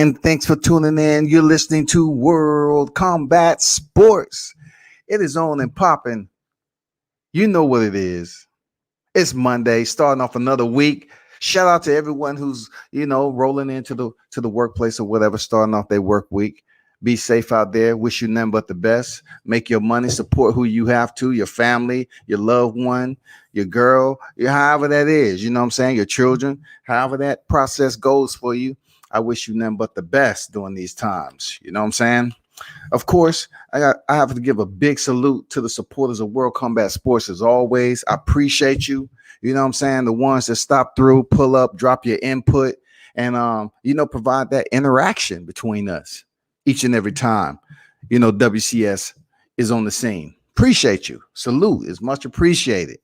and thanks for tuning in. You're listening to World Combat Sports. It is on and popping. You know what it is. It's Monday, starting off another week. Shout out to everyone who's, rolling into the workplace or whatever, starting off their work week. Be safe out there. Wish you nothing but the best. Make your money, support who you have to, your family, your loved one, your girl, however that is. You know what I'm saying? Your children, however that process goes for you. I wish you nothing but the best during these times. You know what I'm saying? Of course, I have to give a big salute to the supporters of World Combat Sports as always. I appreciate you. You know what I'm saying? The ones that stop through, pull up, drop your input, and provide that interaction between us each and every time. WCS is on the scene. Appreciate you. Salute is much appreciated.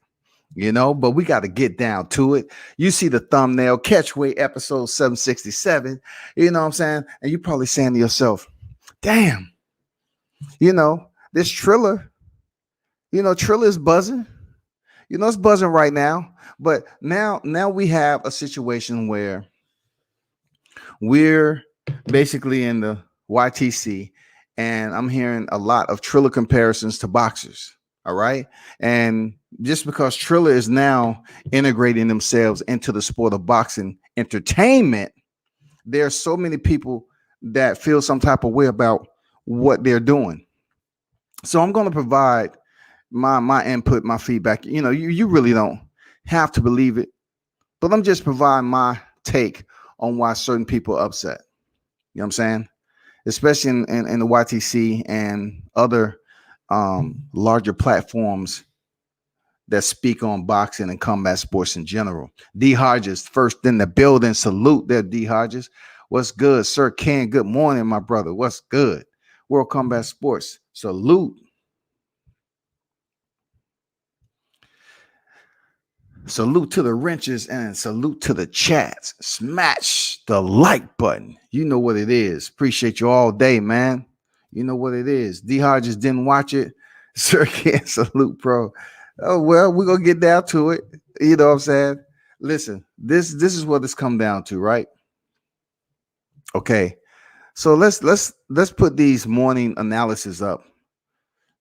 But we got to get down to it. You see the thumbnail, Catchweight episode 767. You know what I'm saying? And you're probably saying to yourself, damn, this Triller, Triller is buzzing. It's buzzing right now. But now we have a situation where we're basically in the YTC, and I'm hearing a lot of Triller comparisons to boxers. All right. And just because Triller is now integrating themselves into the sport of boxing entertainment, there are so many people that feel some type of way about what they're doing. So I'm going to provide my input, my feedback. You really don't have to believe it, but I'm just providing my take on why certain people are upset. You know what I'm saying? Especially in the YTC and other larger platforms that speak on boxing and combat sports in general. D. Hodges, first in the building. Salute there, D. Hodges. What's good, Sir Ken? Good morning, my brother. What's good? World Combat Sports. Salute. Salute to the wrenches and salute to the chats. Smash the like button. You know what it is. Appreciate you all day, man. You know what it is. D. Hodges didn't watch it. Sir Ken, salute, bro. Oh, well, we're going to get down to it. You know what I'm saying? Listen, this is what it's come down to, right? Okay. So let's put these morning analysis up.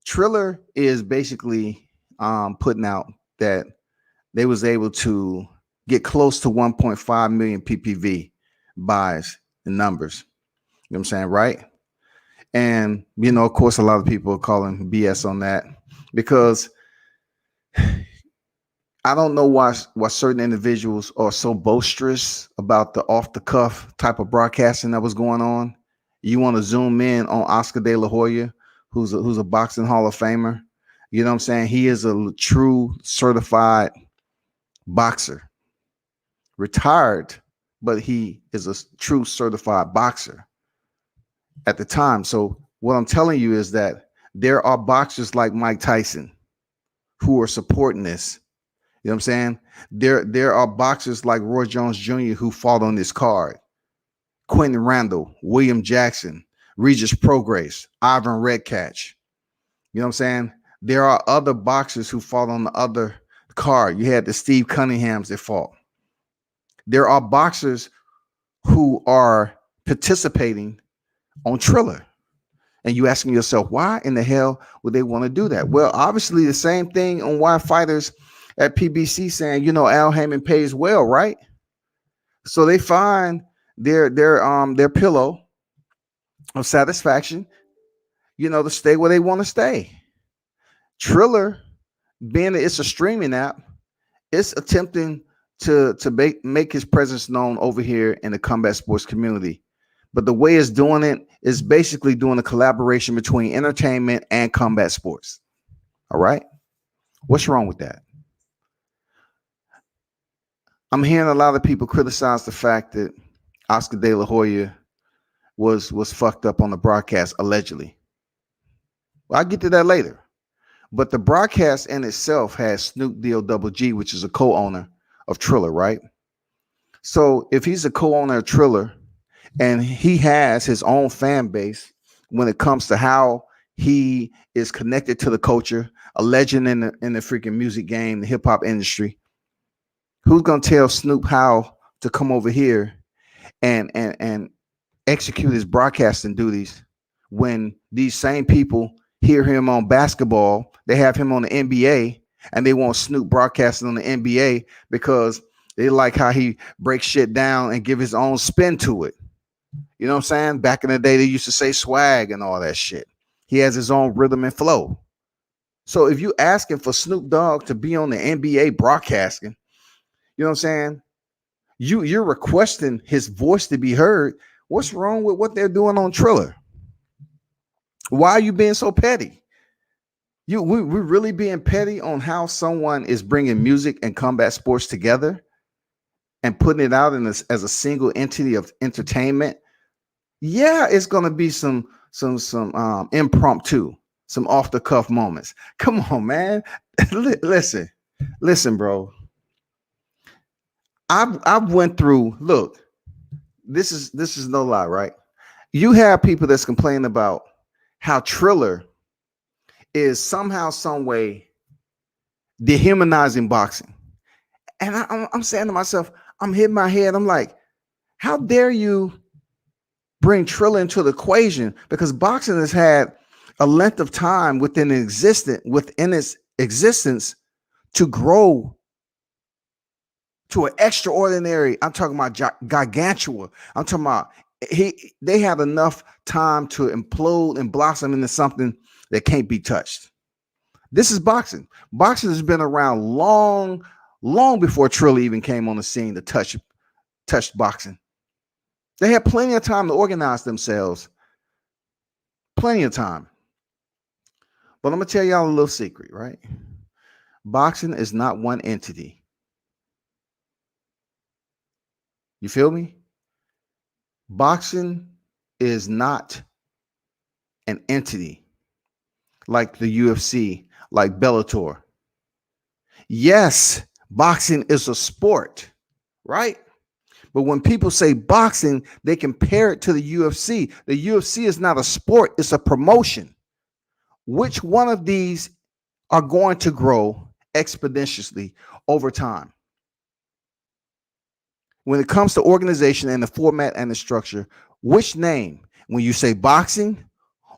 Triller is basically putting out that they was able to get close to 1.5 million PPV buys in numbers. You know what I'm saying? Right. And, of course, a lot of people are calling BS on that because I don't know why certain individuals are so boisterous about the off the cuff type of broadcasting that was going on. You want to zoom in on Oscar De La Hoya, who's a boxing Hall of Famer. You know what I'm saying? He is a true certified boxer, retired, but he is a true certified boxer at the time. So what I'm telling you is that there are boxers like Mike Tyson who are supporting this. You know what I'm saying? There are boxers like Roy Jones Jr. who fought on this card. Quentin Randall, William Jackson, Regis Prograis, Ivan Redkach. You know what I'm saying? There are other boxers who fought on the other card. You had the Steve Cunninghams that fought. There are boxers who are participating on Triller. And you asking yourself, why in the hell would they want to do that? Well, obviously the same thing on why fighters at PBC saying, Al Heyman pays well, right? So they find their pillow of satisfaction, to stay where they want to stay. Triller, being that it's a streaming app, it's attempting to make his presence known over here in the combat sports community. But the way it's doing it is basically doing a collaboration between entertainment and combat sports. All right. What's wrong with that? I'm hearing a lot of people criticize the fact that Oscar De La Hoya was fucked up on the broadcast, allegedly. Well, I'll get to that later. But the broadcast in itself has Snoop D-O-double-G, which is a co-owner of Triller, right? So if he's a co-owner of Triller and he has his own fan base when it comes to how he is connected to the culture, a legend in the freaking music game, the hip hop industry, who's gonna tell Snoop how to come over here and execute his broadcasting duties when these same people hear him on basketball, they have him on the NBA, and they want Snoop broadcasting on the NBA because they like how he breaks shit down and give his own spin to it. You know what I'm saying? Back in the day, they used to say swag and all that shit. He has his own rhythm and flow. So if you asking for Snoop Dogg to be on the NBA broadcasting, you know what I'm saying? You're requesting his voice to be heard. What's wrong with what they're doing on Triller? Why are you being so petty? We're really being petty on how someone is bringing music and combat sports together and putting it out in this as a single entity of entertainment. Yeah, it's gonna be some impromptu, some off the cuff moments. Come on, man. Listen, bro. I've went through. Look, this is no lie, right? You have people that's complaining about how Triller is somehow, some way dehumanizing boxing, and I'm saying to myself, I'm hitting my head. I'm like, how dare you bring Triller into the equation? Because boxing has had a length of time within its existence to grow to an extraordinary. I'm talking about gigantua. I'm talking about they have enough time to implode and blossom into something that can't be touched. This is boxing. Boxing has been around long before Triller even came on the scene to touch boxing. They had plenty of time to organize themselves. Plenty of time. But I'm going to tell y'all a little secret, right? Boxing is not one entity. You feel me? Boxing is not an entity like the UFC, like Bellator. Yes, boxing is a sport, right? But when people say boxing, they compare it to the UFC. The UFC is not a sport, it's a promotion. Which one of these are going to grow exponentially over time? When it comes to organization and the format and the structure, which name? When you say boxing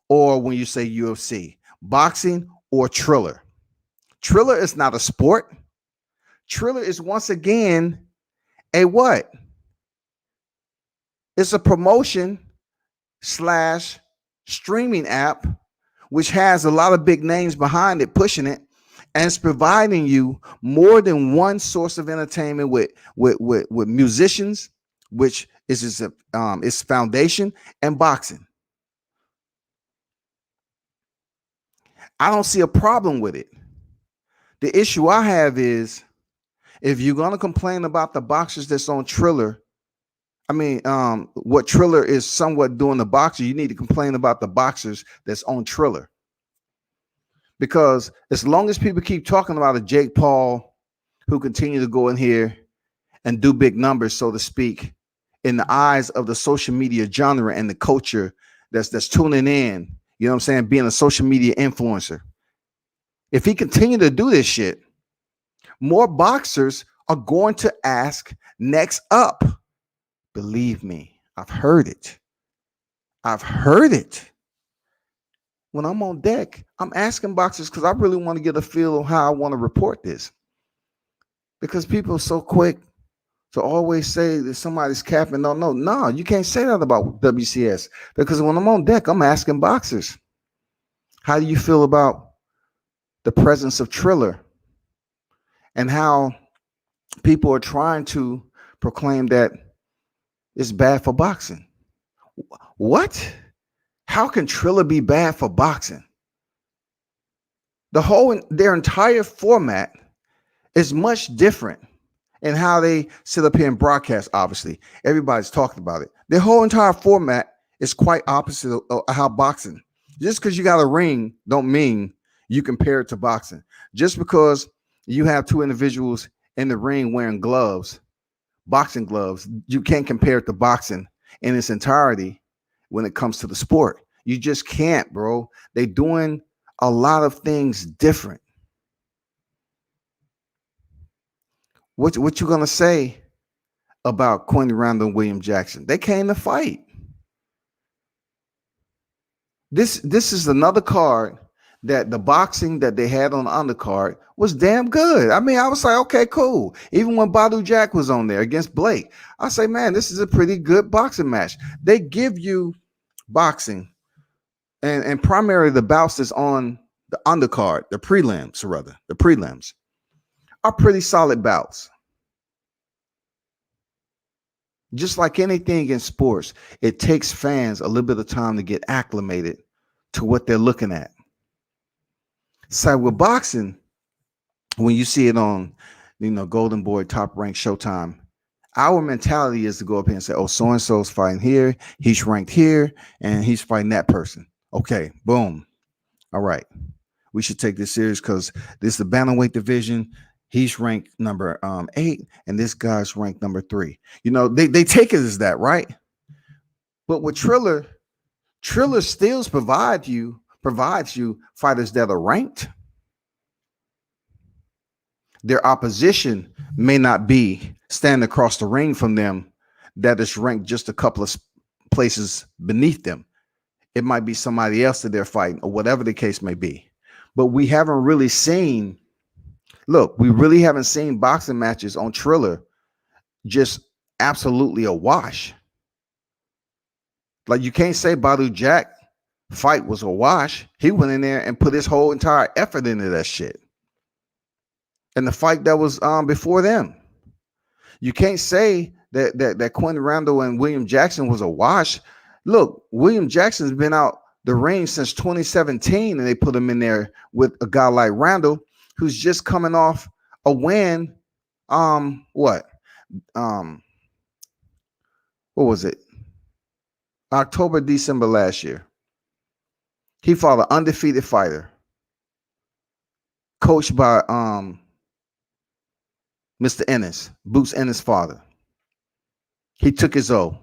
or when you say UFC? Boxing or Triller? Triller is not a sport. Triller is once again a what? It's a promotion / streaming app, which has a lot of big names behind it, pushing it, and it's providing you more than one source of entertainment with musicians, which is its foundation, and boxing. I don't see a problem with it. The issue I have is if you're gonna complain about the boxers that's on Triller, what Triller is somewhat doing the boxer, you need to complain about the boxers that's on Triller. Because as long as people keep talking about a Jake Paul who continue to go in here and do big numbers, so to speak, in the eyes of the social media genre and the culture that's tuning in, you know what I'm saying, being a social media influencer. If he continue to do this shit, more boxers are going to ask next up. Believe me, I've heard it. When I'm on deck, I'm asking boxers because I really want to get a feel of how I want to report this. Because people are so quick to always say that somebody's capping. No, you can't say that about WCS. Because when I'm on deck, I'm asking boxers, how do you feel about the presence of Triller and how people are trying to proclaim that it's bad for boxing? What? How can Triller be bad for boxing? Their entire format is much different in how they sit up here and broadcast. Obviously, everybody's talking about it. Their whole entire format is quite opposite of how boxing. Just because you got a ring don't mean you compare it to boxing. Just because you have two individuals in the ring wearing gloves, boxing gloves, you can't compare it to boxing in its entirety when it comes to the sport. You just can't, bro. They're doing a lot of things different. What you gonna say about Quentin Randall and William Jackson? They came to fight. This is another card that the boxing that they had on the undercard was damn good. I mean, I was like, okay, cool. Even when Badu Jack was on there against Blake, I say, man, this is a pretty good boxing match. They give you boxing, and primarily the bouts that's on the undercard, the prelims are pretty solid bouts. Just like anything in sports, it takes fans a little bit of time to get acclimated to what they're looking at. So with boxing, when you see it on, Golden Boy, Top Rank, Showtime, our mentality is to go up here and say, oh, so and so's fighting here, he's ranked here, and he's fighting that person. Okay, boom. All right, we should take this serious because this is the bantamweight division. He's ranked number 8, and this guy's ranked number 3. They take it as that, right? But with Triller still provides you fighters that are ranked. Their opposition may not be standing across the ring from them that is ranked just a couple of places beneath them. It might be somebody else that they're fighting or whatever the case may be. But we really haven't seen boxing matches on Triller just absolutely a wash. Like, you can't say Badu Jack fight was a wash. He went in there and put his whole entire effort into that shit. And the fight that was before them, you can't say that Quentin Randall and William Jackson was a wash. Look, William Jackson's been out the ring since 2017, and they put him in there with a guy like Randall, who's just coming off a win. What was it? October, December last year. He fought an undefeated fighter, coached by Mr. Ennis, Boots Ennis' father. He took his O.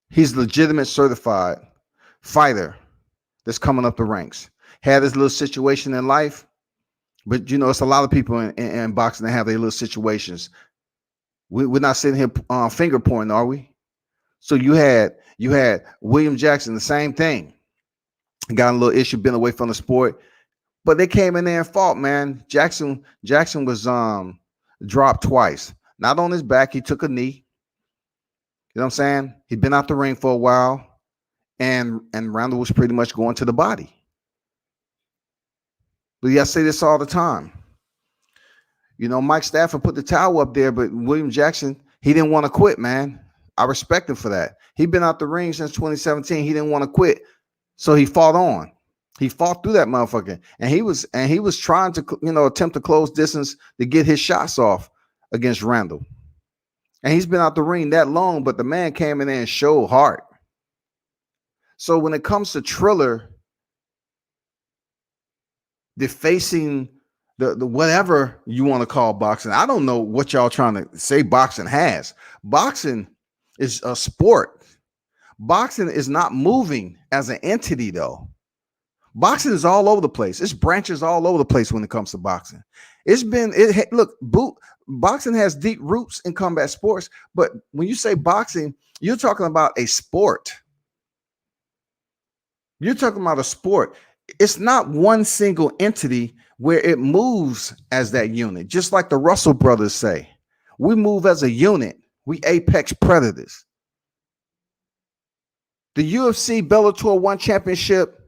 He's a legitimate certified fighter that's coming up the ranks. Had his little situation in life, but it's a lot of people in boxing that have their little situations. We're not sitting here finger pointing, are we? So you had William Jackson, the same thing. Got a little issue, been away from the sport, but they came in there and fought, man. Jackson was dropped twice. Not on his back, he took a knee. You know what I'm saying? He'd been out the ring for a while, and Randall was pretty much going to the body. But I say this all the time. Mike Stafford put the towel up there, but William Jackson, he didn't want to quit, man. I respect him for that. He'd been out the ring since 2017. He didn't want to quit. So he fought on. He fought through that motherfucker. And he was trying to, attempt to close distance to get his shots off against Randall. And he's been out the ring that long, but the man came in there and showed heart. So when it comes to Triller defacing the whatever you want to call boxing, I don't know what y'all trying to say boxing has. Boxing is a sport. Boxing is not moving as an entity, though. Boxing is all over the place. It's branches all over the place when it comes to boxing. Boxing has deep roots in combat sports, but when you say boxing, you're talking about a sport. You're talking about a sport. It's not one single entity where it moves as that unit. Just like the Russell brothers say, we move as a unit. We apex predators. The UFC, Bellator, One Championship,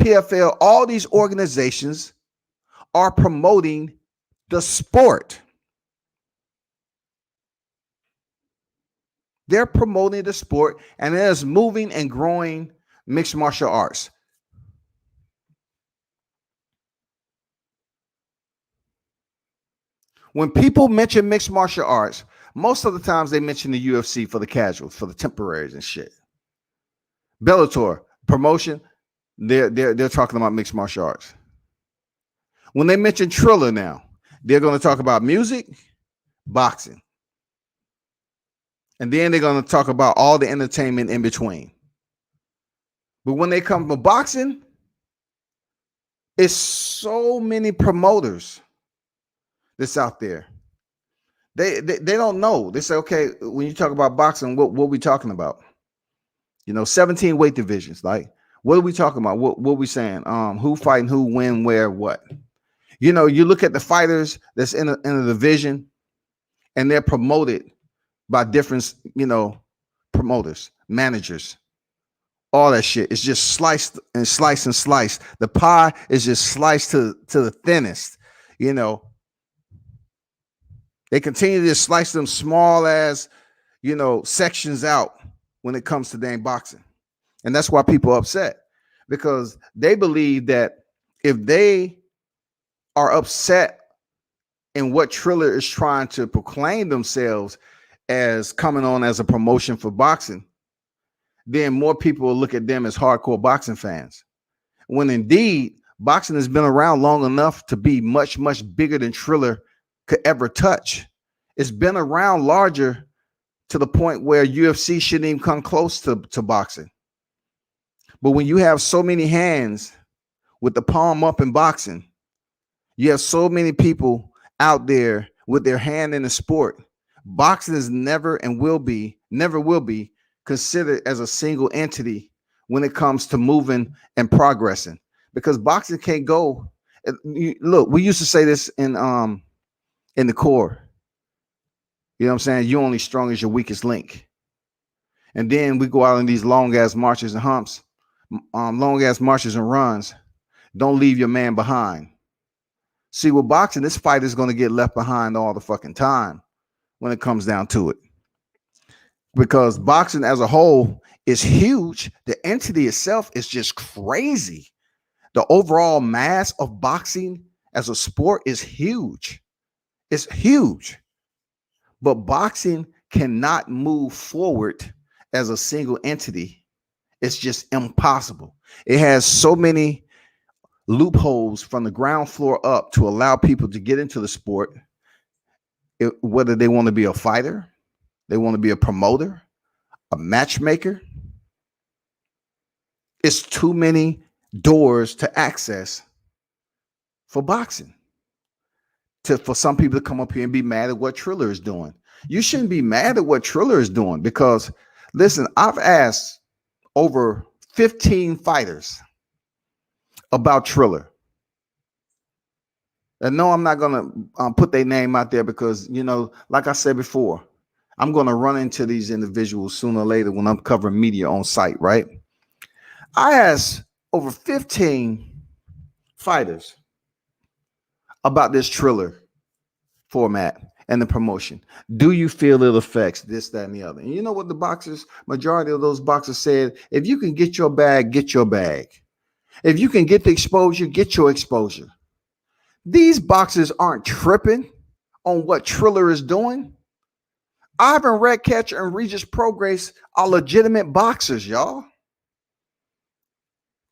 PFL, all these organizations are promoting the sport. They're promoting the sport, and there's moving and growing mixed martial arts. When people mention mixed martial arts, most of the times they mention the UFC for the casuals, for the temporaries and shit. Bellator, promotion, they're talking about mixed martial arts. When they mention Triller now, they're going to talk about music, boxing. And then they're going to talk about all the entertainment in between. But when they come to boxing, it's so many promoters that's out there. They don't know. They say, okay, when you talk about boxing, what we talking about? 17 weight divisions. Like, what are we talking about? What are we saying? Who fighting who, when, where, what? You look at the fighters that's in a division, and they're promoted by different, promoters, managers, all that shit. It's just sliced and sliced and sliced. The pie is just sliced to the thinnest. They continue to slice them small as, sections out when it comes to dang boxing. And that's why people are upset, because they believe that if they are upset in what Triller is trying to proclaim themselves as coming on as a promotion for boxing, then more people will look at them as hardcore boxing fans. When indeed, boxing has been around long enough to be much, much bigger than Triller could ever touch. It's been around larger to the point where UFC shouldn't even come close to boxing. But when you have so many hands with the palm up in boxing, you have so many people out there with their hand in the sport. Boxing is never will be considered as a single entity when it comes to moving and progressing, because boxing can't go. Look, we used to say this in the core. You know what I'm saying? You're only strong as your weakest link. And then we go out on these long ass marches and humps, long ass marches and runs. Don't leave your man behind. See, with boxing, this fight is going to get left behind all the fucking time when it comes down to it. Because boxing as a whole is huge. The entity itself is just crazy. The overall mass of boxing as a sport is huge. It's huge. But boxing cannot move forward as a single entity. It's just impossible. It has so many loopholes from the ground floor up to allow people to get into the sport, whether they want to be a fighter, they want to be a promoter, a matchmaker. It's too many doors to access for boxing. For some people to come up here and be mad at what Triller is doing. You shouldn't be mad at what Triller is doing, because, listen, I've asked over 15 fighters about Triller. And no, I'm not going to put their name out there because, like I said before, I'm going to run into these individuals sooner or later when I'm covering media on site, right? I asked over 15 fighters about this Triller format and the promotion. Do you feel it affects this, that, and the other? And you know what the majority of those boxers said? If you can get your bag, get your bag. If you can get the exposure, get your exposure. These boxers aren't tripping on what Triller is doing. Ivan Redkach and Regis Prograis are legitimate boxers, y'all.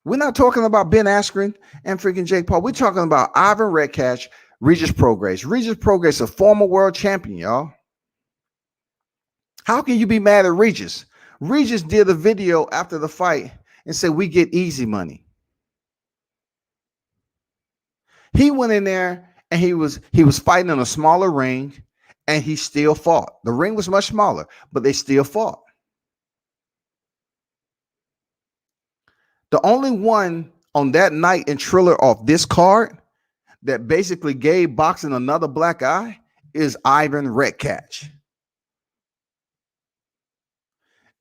We're not talking about Ben Askren and freaking Jake Paul. We're talking about Ivan Redkach, Regis Prograis. Regis Prograis, a former world champion, y'all. How can you be mad at Regis? Regis did a video after the fight and said, we get easy money. He went in there and he was fighting in a smaller ring, and he still fought. The ring was much smaller, but they still fought. The only one on that night in Triller off this card that basically gave boxing another black eye is Ivan Redkach.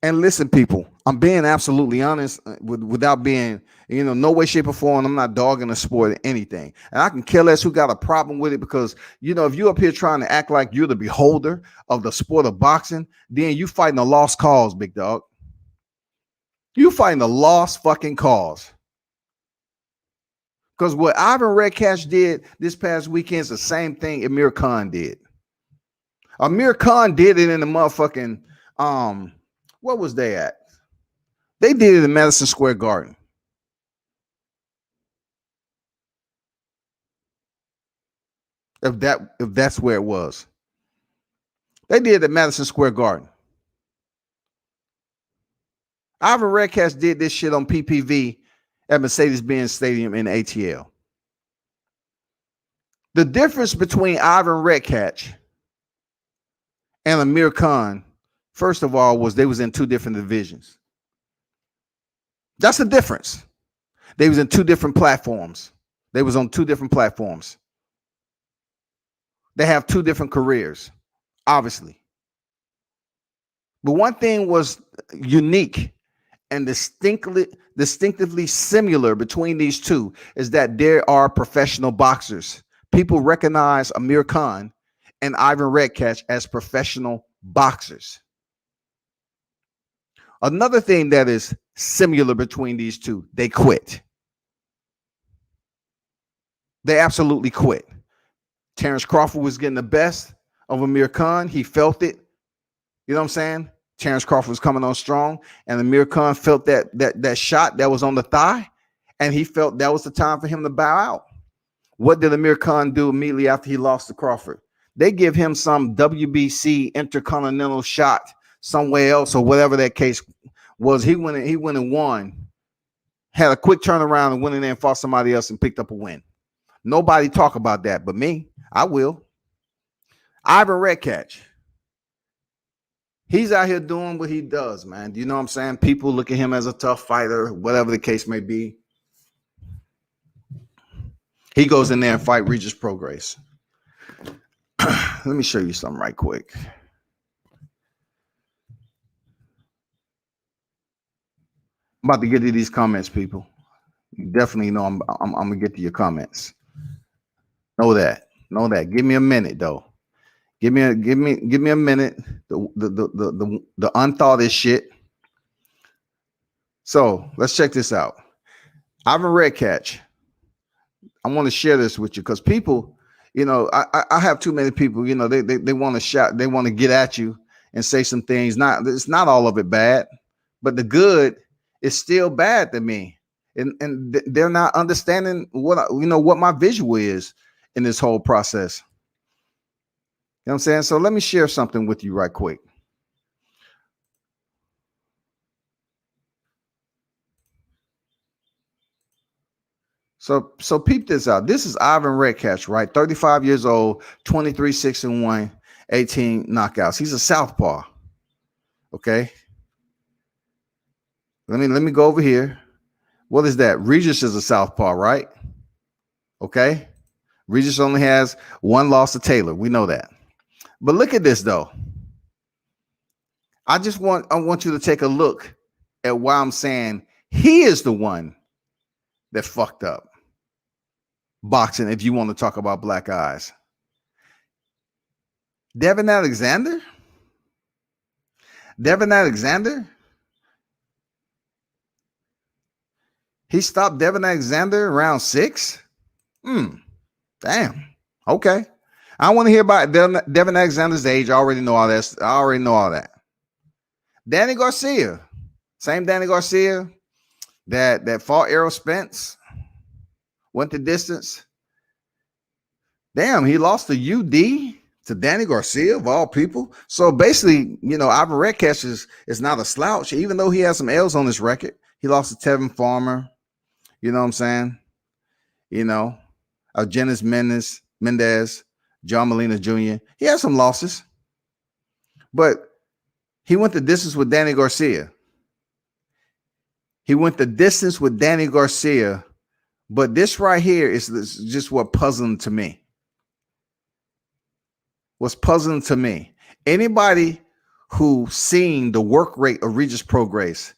And listen, people, I'm being absolutely honest without being, no way, shape, or form. I'm not dogging the sport or anything. And I can care less who got a problem with it, because, if you're up here trying to act like you're the beholder of the sport of boxing, then you fighting a lost cause, big dog. You fighting a lost fucking cause. Because what Ivan Redkach did this past weekend is the same thing Amir Khan did. Amir Khan did it in the motherfucking, what was they at? They did it in Madison Square Garden. If that's where it was. They did it at Madison Square Garden. Ivan Redkach did this shit on PPV at Mercedes-Benz Stadium in ATL. The difference between Ivan Redkach and Amir Khan, first of all, was they was in two different divisions. That's the difference. They was in two different platforms. They was on two different platforms. They have two different careers, obviously. But one thing was unique and distinctively similar between these two is that there are professional boxers. People recognize Amir Khan and Ivan Redkach as professional boxers. Another thing that is similar between these two, they quit. They absolutely quit. Terrence Crawford was getting the best of Amir Khan. He felt it. You know what I'm saying? Terrence Crawford was coming on strong, and Amir Khan felt that shot that was on the thigh, and he felt that was the time for him to bow out. What did Amir Khan do immediately after he lost to Crawford? They give him some WBC intercontinental shot somewhere else or whatever that case was. He went and won, had a quick turnaround and went in there and fought somebody else and picked up a win. Nobody talk about that but me. I will. Ivan Redkach. He's out here doing what he does, man. You know what I'm saying? People look at him as a tough fighter, whatever the case may be. He goes in there and fight Regis Prograis. Let me show you something right quick. I'm about to get to these comments, people. You definitely know I'm gonna get to your comments. Know that. Give me a minute though. Give me a minute. The unthought is shit. So let's check this out. Ivan Redkach. I want to share this with you because people, you know, I have too many people, you know, they want to shout, they want to get at you and say some things. It's not all of it bad, but the good is still bad to me. And they're not understanding what my visual is in this whole process. You know what I'm saying? So let me share something with you right quick. So peep this out. This is Ivan Redkach, right? 35 years old, 23 6-1, 18 knockouts. He's a southpaw. Okay. Let me go over here. What is that? Regis is a southpaw, right? Okay. Regis only has one loss to Taylor. We know that. But look at this though. I want you to take a look at why I'm saying he is the one that fucked up boxing, if you want to talk about black eyes. Devin Alexander? He stopped Devin Alexander around 6? Damn. Okay. I want to hear about Devin Alexander's age. I already know all that. Danny Garcia. Same Danny Garcia that fought Errol Spence. Went the distance. Damn, he lost to UD to Danny Garcia of all people. So basically, you know, Ivan Redkach is not a slouch, even though he has some L's on his record. He lost to Tevin Farmer. You know what I'm saying? You know, Genis Mendez, John Molina Jr. He had some losses, but he went the distance with Danny Garcia. But this right here is just what puzzling to me. Anybody who seen the work rate of Regis Prograis,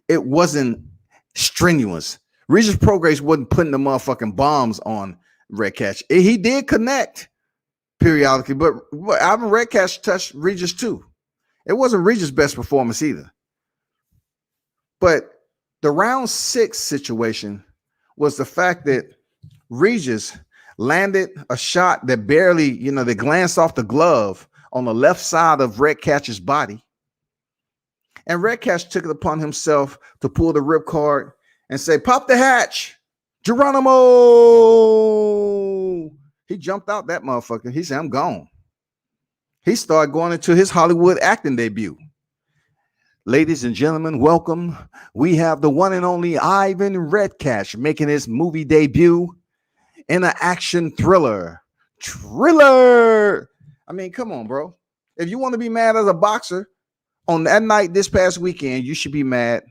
it wasn't strenuous. Regis Prograis wasn't putting the motherfucking bombs on Redkach. He did connect periodically, but Ivan Redkach touched Regis too. It wasn't Regis' best performance either. But the round 6 situation was the fact that Regis landed a shot that barely, they glanced off the glove on the left side of Redkach's body. And Redkach took it upon himself to pull the ripcord and say, "Pop the hatch, Geronimo." He jumped out that motherfucker. He said, "I'm gone." He started going into his Hollywood acting debut. Ladies and gentlemen, welcome. We have the one and only Ivan Redkach making his movie debut in an action thriller. Triller. I mean, come on, bro. If you want to be mad as a boxer on that night this past weekend, you should be mad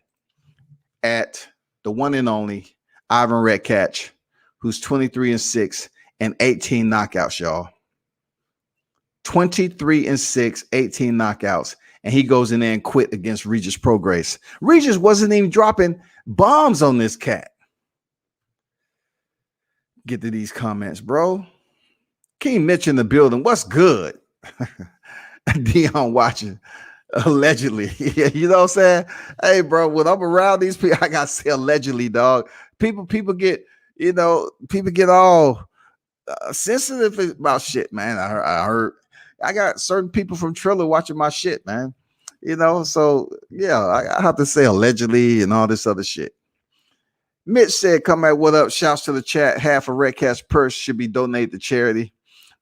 at the one and only Ivan Redkach, who's 23-6 and 18 knockouts, y'all. 23-6, 18 knockouts. And he goes in there and quit against Regis Prograis. Regis wasn't even dropping bombs on this cat. Get to these comments, bro. King Mitch in the building. What's good? Dion watching. Allegedly. You know what I'm saying? Hey, bro, when I'm around these people, I gotta say allegedly, dog. People get, people get all sensitive about shit, man. I heard I got certain people from Triller watching my shit, man. So yeah, I have to say allegedly and all this other shit. Mitch said, come at what up? Shouts to the chat. Half of Redcat's purse should be donated to charity.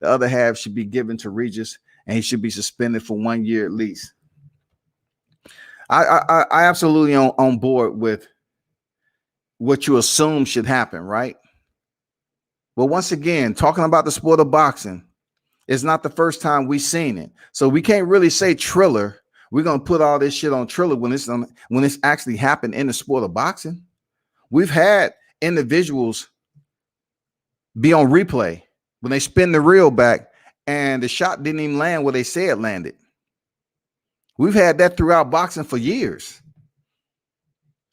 The other half should be given to Regis, and he should be suspended for 1 year at least. I absolutely on board with what you assume should happen, right? But once again, talking about the sport of boxing, it's not the first time we've seen it. So we can't really say Triller. We're gonna put all this shit on Triller when it's actually happened in the sport of boxing. We've had individuals be on replay when they spin the reel back and the shot didn't even land where they say it landed. We've had that throughout boxing for years.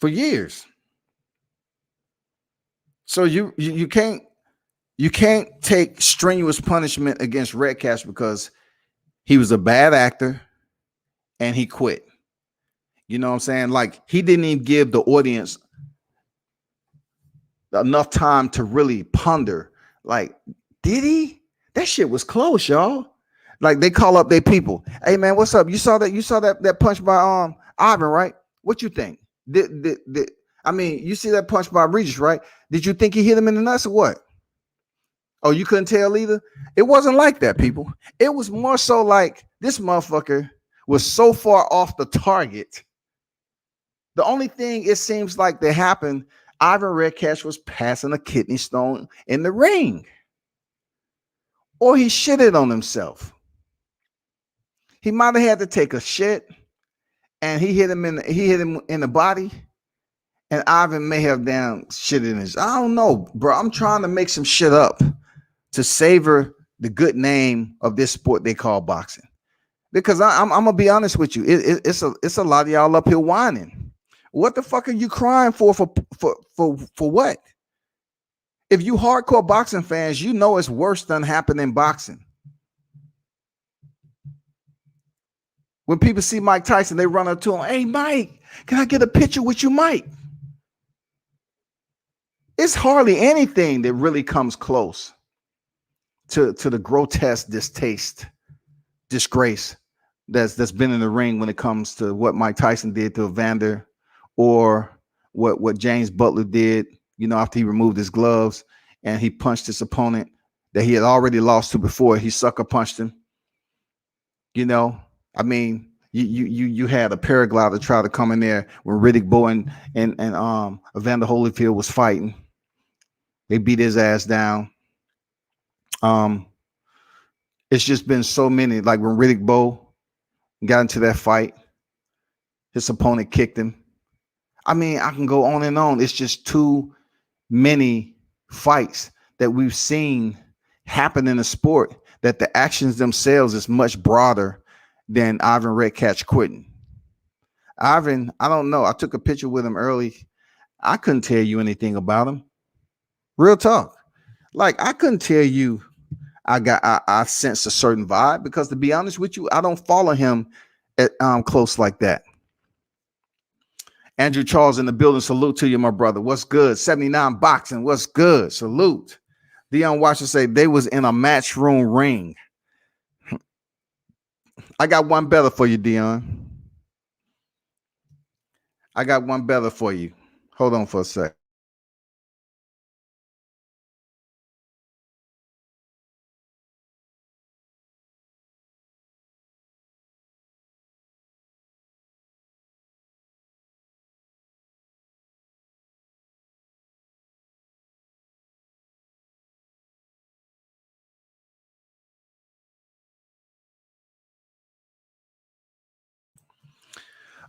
For years. So you can't take strenuous punishment against Redkach because he was a bad actor and he quit. You know what I'm saying? Like, he didn't even give the audience enough time to really ponder. Like, did he? That shit was close, y'all. Like, they call up their people. Hey man, what's up? You saw that punch by Ivan, right? What you think? You see that punch by Regis, right? Did you think he hit him in the nuts or what? Oh, you couldn't tell either? It wasn't like that, people. It was more so like this motherfucker was so far off the target. The only thing it seems like that happened, Ivan Redkach was passing a kidney stone in the ring. Or he shitted on himself. He might have had to take a shit and he hit him in the body. And Ivan may have damn shit in his. I don't know, bro. I'm trying to make some shit up to savor the good name of this sport they call boxing. Because I'm gonna be honest with you, it's a lot of y'all up here whining. What the fuck are you crying for what? If you hardcore boxing fans, you know it's worse than happened in boxing. When people see Mike Tyson, they run up to him, hey Mike, can I get a picture with you, Mike? It's hardly anything that really comes close to the grotesque distaste, disgrace that's been in the ring when it comes to what Mike Tyson did to Evander, or what James Butler did, after he removed his gloves and he punched his opponent that he had already lost to before. He sucker punched him. You had a paraglider try to come in there when Riddick Bowe and Evander Holyfield was fighting. They beat his ass down. It's just been so many. Like when Riddick Bowe got into that fight, his opponent kicked him. I can go on and on. It's just too many fights that we've seen happen in the sport that the actions themselves is much broader than Ivan Redkach quitting. Ivan, I don't know. I took a picture with him early. I couldn't tell you anything about him. Real talk. Like, I couldn't tell you I sense a certain vibe, because to be honest with you, I don't follow him at close like that. Andrew Charles in the building. Salute to you, my brother. What's good? 79 boxing. What's good? Salute. Dion Washington say they was in a matchroom ring. I got one better for you, Dion. I got one better for you. Hold on for a sec.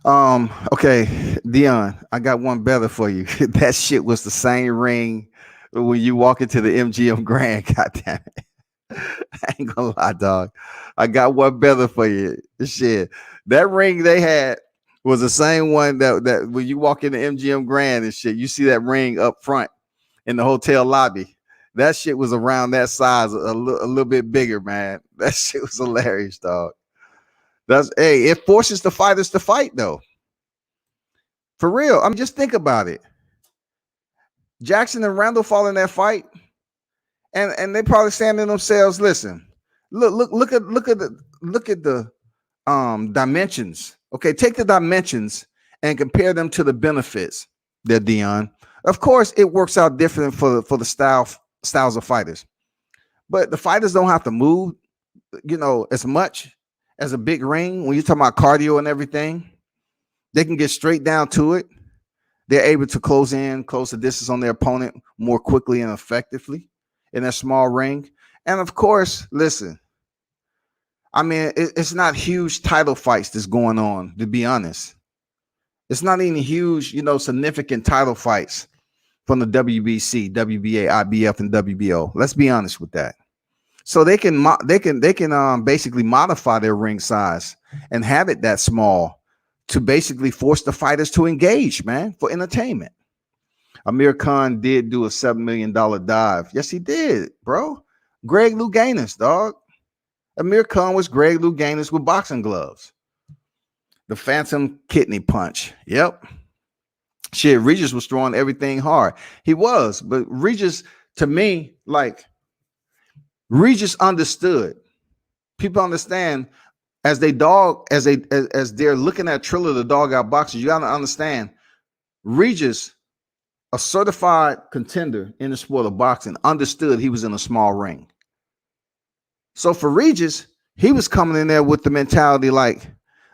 Okay, Dion, I got one better for you. That shit was the same ring when you walk into the MGM Grand. Goddamn it. I ain't gonna lie, dog. I got one better for you. Shit. That ring they had was the same one that when you walk in the MGM Grand and shit, you see that ring up front in the hotel lobby. That shit was around that size, a little bit bigger, man. That shit was hilarious, dog. That's hey, it forces the fighters to fight though. For real. I mean, just think about it. Jackson and Randall fall in that fight, and they probably saying to themselves, listen, look at the dimensions. Okay, take the dimensions and compare them to the benefits there, Dion. Of course, it works out different for the styles of fighters, but the fighters don't have to move, as much as a big ring. When you're talking about cardio and everything, they can get straight down to it. They're able to close the distance on their opponent more quickly and effectively in a small ring. And of course, listen, I mean, it's not huge title fights that's going on, to be honest. It's not even huge, significant title fights from the WBC, WBA, IBF, and WBO. Let's be honest with that. So they can basically modify their ring size and have it that small to basically force the fighters to engage, man, for entertainment. Amir Khan did do a $7 million dive. Yes, he did, bro. Greg Louganis, dog. Amir Khan was Greg Louganis with boxing gloves. The phantom kidney punch. Yep. Shit, Regis was throwing everything hard. He was, but Regis, to me, Regis understood. People understand as they're looking at Triller, the dog out boxers. You got to understand, Regis, a certified contender in the sport of boxing, understood he was in a small ring. So for Regis, he was coming in there with the mentality like,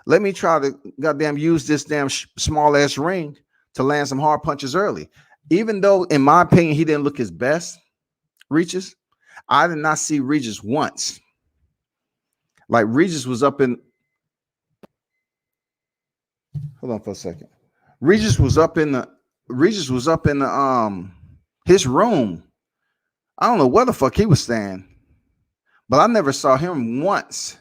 let me try to goddamn use this damn small ass ring to land some hard punches early. Even though, in my opinion, he didn't look his best, Regis, I did not see Regis once. Like Regis was up in, hold on for a second. Regis was up in the his room. I don't know where the fuck he was staying, but I never saw him once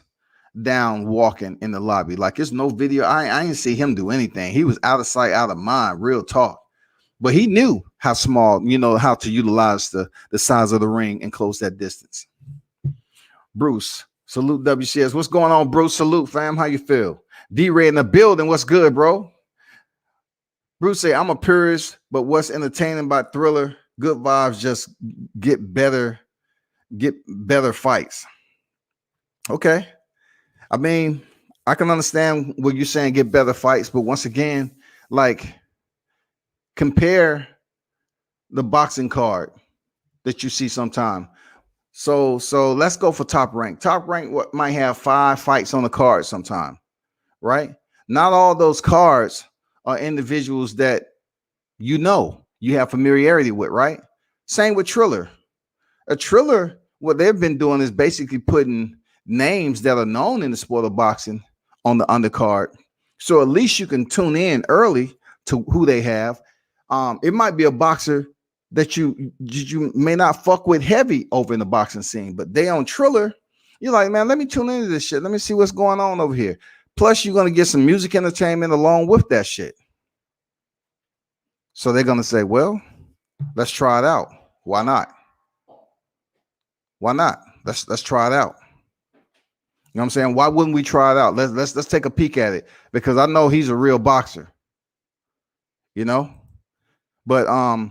down walking in the lobby. Like, there's no video. I didn't see him do anything. He was out of sight, out of mind, real talk. But he knew how small, how to utilize the size of the ring and close that distance. Bruce, salute WCS. What's going on, Bruce? Salute, fam. How you feel? D-Ray in the building. What's good, bro? Bruce say, I'm a purist, but what's entertaining about Thriller? Good vibes, just get better fights. Okay. I mean, I can understand what you're saying, get better fights, but once again, like, compare the boxing card that you see sometime. So let's go for Top Rank. Top Rank might have 5 fights on the card sometime, right? Not all those cards are individuals that you have familiarity with, right? Same with Triller. A Triller, what they've been doing is basically putting names that are known in the sport of boxing on the undercard. So at least you can tune in early to who they have. It might be a boxer that you may not fuck with heavy over in the boxing scene, but they on Triller, you're like, man, let me tune into this shit. Let me see what's going on over here. Plus, you're going to get some music entertainment along with that shit. So they're going to say, well, let's try it out. Why not? Why not? Let's try it out. You know what I'm saying? Why wouldn't we try it out? Let's take a peek at it, because I know he's a real boxer. But I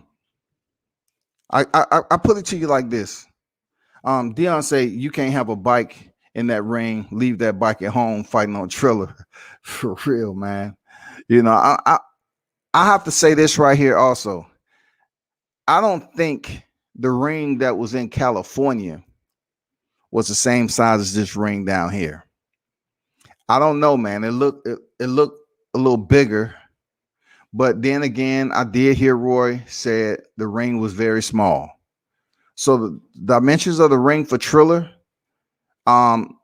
put it to you like this. Dion say you can't have a bike in that ring, leave that bike at home fighting on Triller. For real, man. I have to say this right here also. I don't think the ring that was in California was the same size as this ring down here. I don't know, man. It looked a little bigger. But then again, I did hear Roy said the ring was very small. So the dimensions of the ring for Triller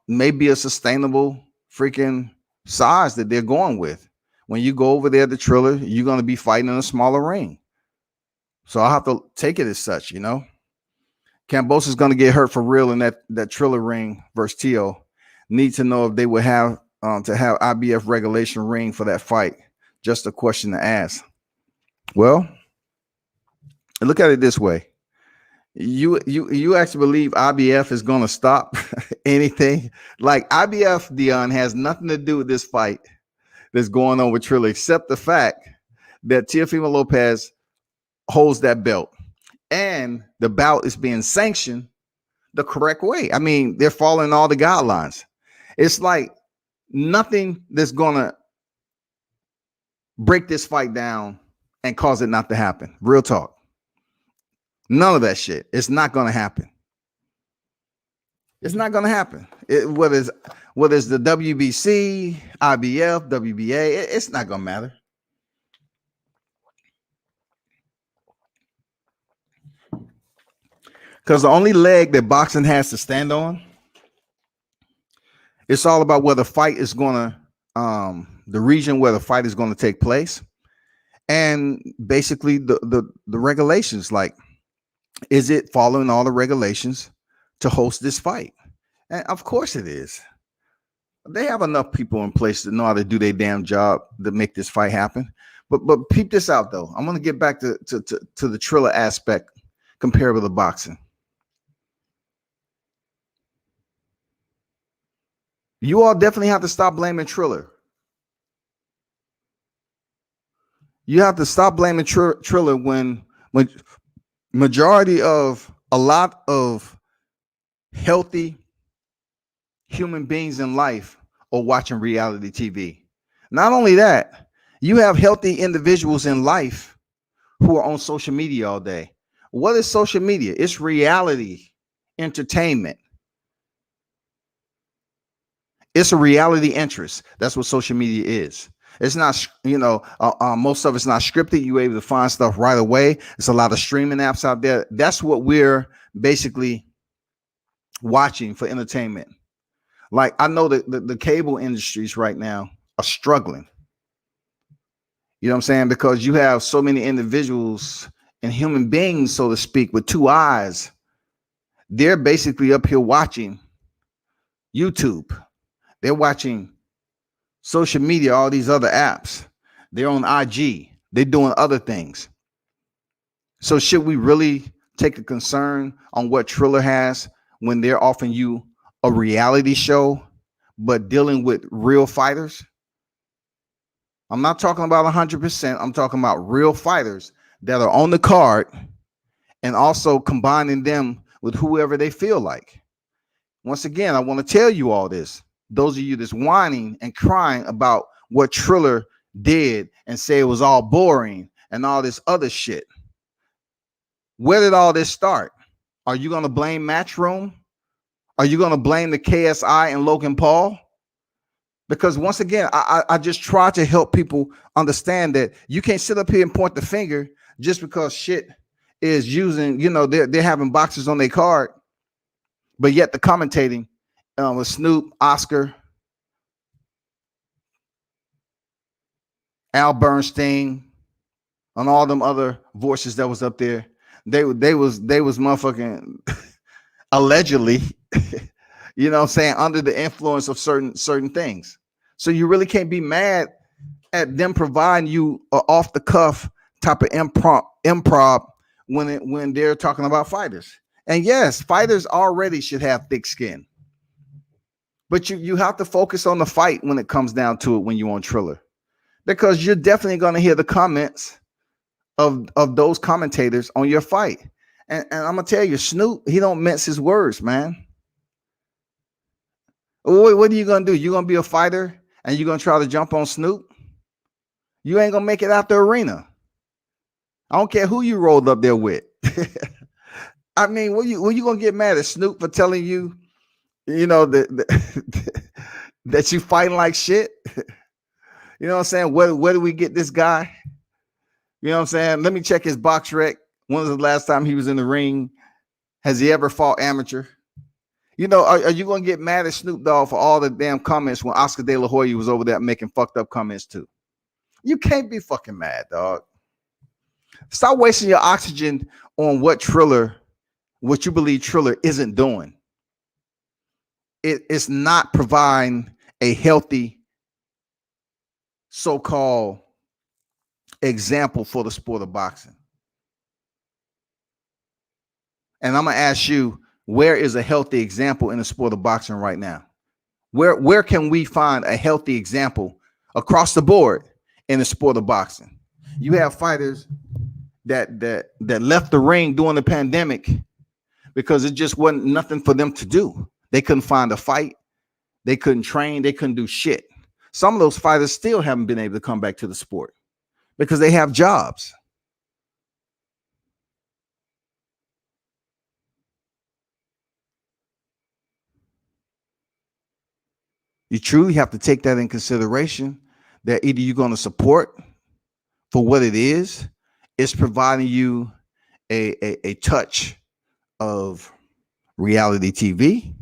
may be a sustainable freaking size that they're going with. When you go over there to Triller, you're going to be fighting in a smaller ring. So I'll have to take it as such, you know. Kambosos is going to get hurt for real in that Triller ring versus Teo. Need to know if they would have to have IBF regulation ring for that fight. Just a question to ask. Well, look at it this way. You actually believe IBF is going to stop anything? Like IBF, Dion, has nothing to do with this fight that's going on with Triller, except the fact that Teofimo Lopez holds that belt. And the bout is being sanctioned the correct way. I mean, they're following all the guidelines. It's like nothing that's going to break this fight down and cause it not to happen. Real talk. None of that shit. It's not going to happen. It's not going to happen. Whether it's the WBC, IBF, WBA, it's not going to matter. Because the only leg that boxing has to stand on, it's all about where the fight is going to, the region where the fight is going to take place, and basically the regulations. Like, is it following all the regulations to host this fight? And of course it is. They have enough people in place to know how to do their damn job to make this fight happen. But peep this out though. I'm going to get back to the Triller aspect compared with the boxing. You all definitely have to stop blaming Triller. You have to stop blaming Triller when majority of a lot of healthy human beings in life are watching reality TV. Not only that, you have healthy individuals in life who are on social media all day. What is social media? It's reality entertainment. It's a reality interest. That's what social media is. It's not, most of it's not scripted. You're able to find stuff right away. It's a lot of streaming apps out there. That's what we're basically watching for entertainment. Like, I know that the cable industries right now are struggling. You know what I'm saying? Because you have so many individuals and human beings, so to speak, with two eyes. They're basically up here watching YouTube. They're watching social media, all these other apps. They're on IG. They're doing other things. So should we really take a concern on what Triller has when they're offering you a reality show, but dealing with real fighters? I'm not talking about 100%. I'm talking about real fighters that are on the card and also combining them with whoever they feel like. Once again, I want to tell you all this. Those of you that's whining and crying about what Triller did and say it was all boring and all this other shit. Where did all this start? Are you going to blame Matchroom? Are you going to blame the KSI and Logan Paul? Because once again, I just try to help people understand that you can't sit up here and point the finger just because shit is using, they're having boxers on their card, but yet the commentating with Snoop, Oscar, Al Bernstein, and all them other voices that was up there, they was motherfucking allegedly, you know what I'm saying, under the influence of certain things. So you really can't be mad at them providing you an off the cuff type of improv when they're talking about fighters. And yes, fighters already should have thick skin. But you have to focus on the fight when it comes down to it when you're on Triller. Because you're definitely going to hear the comments of those commentators on your fight. And I'm going to tell you, Snoop, he don't mince his words, man. What are you going to do? You're going to be a fighter and you're going to try to jump on Snoop? You ain't going to make it out the arena. I don't care who you rolled up there with. I mean, when you going to get mad at Snoop for telling you, that you fighting like shit? You know what I'm saying? Where do we get this guy? You know what I'm saying? Let me check his box rec. When was the last time he was in the ring? Has he ever fought amateur? Are you going to get mad at Snoop Dogg for all the damn comments when Oscar De La Hoya was over there making fucked up comments too? You can't be fucking mad, dog. Stop wasting your oxygen on what you believe Triller isn't doing. It's not providing a healthy so-called example for the sport of boxing. And I'm gonna ask you, where is a healthy example in the sport of boxing right now? Where can we find a healthy example across the board in the sport of boxing? You have fighters that left the ring during the pandemic because it just wasn't nothing for them to do. They couldn't find a fight, they couldn't train, they couldn't do shit. Some of those fighters still haven't been able to come back to the sport because they have jobs. You truly have to take that in consideration, that either you're going to support for what it is, it's providing you a touch of reality TV.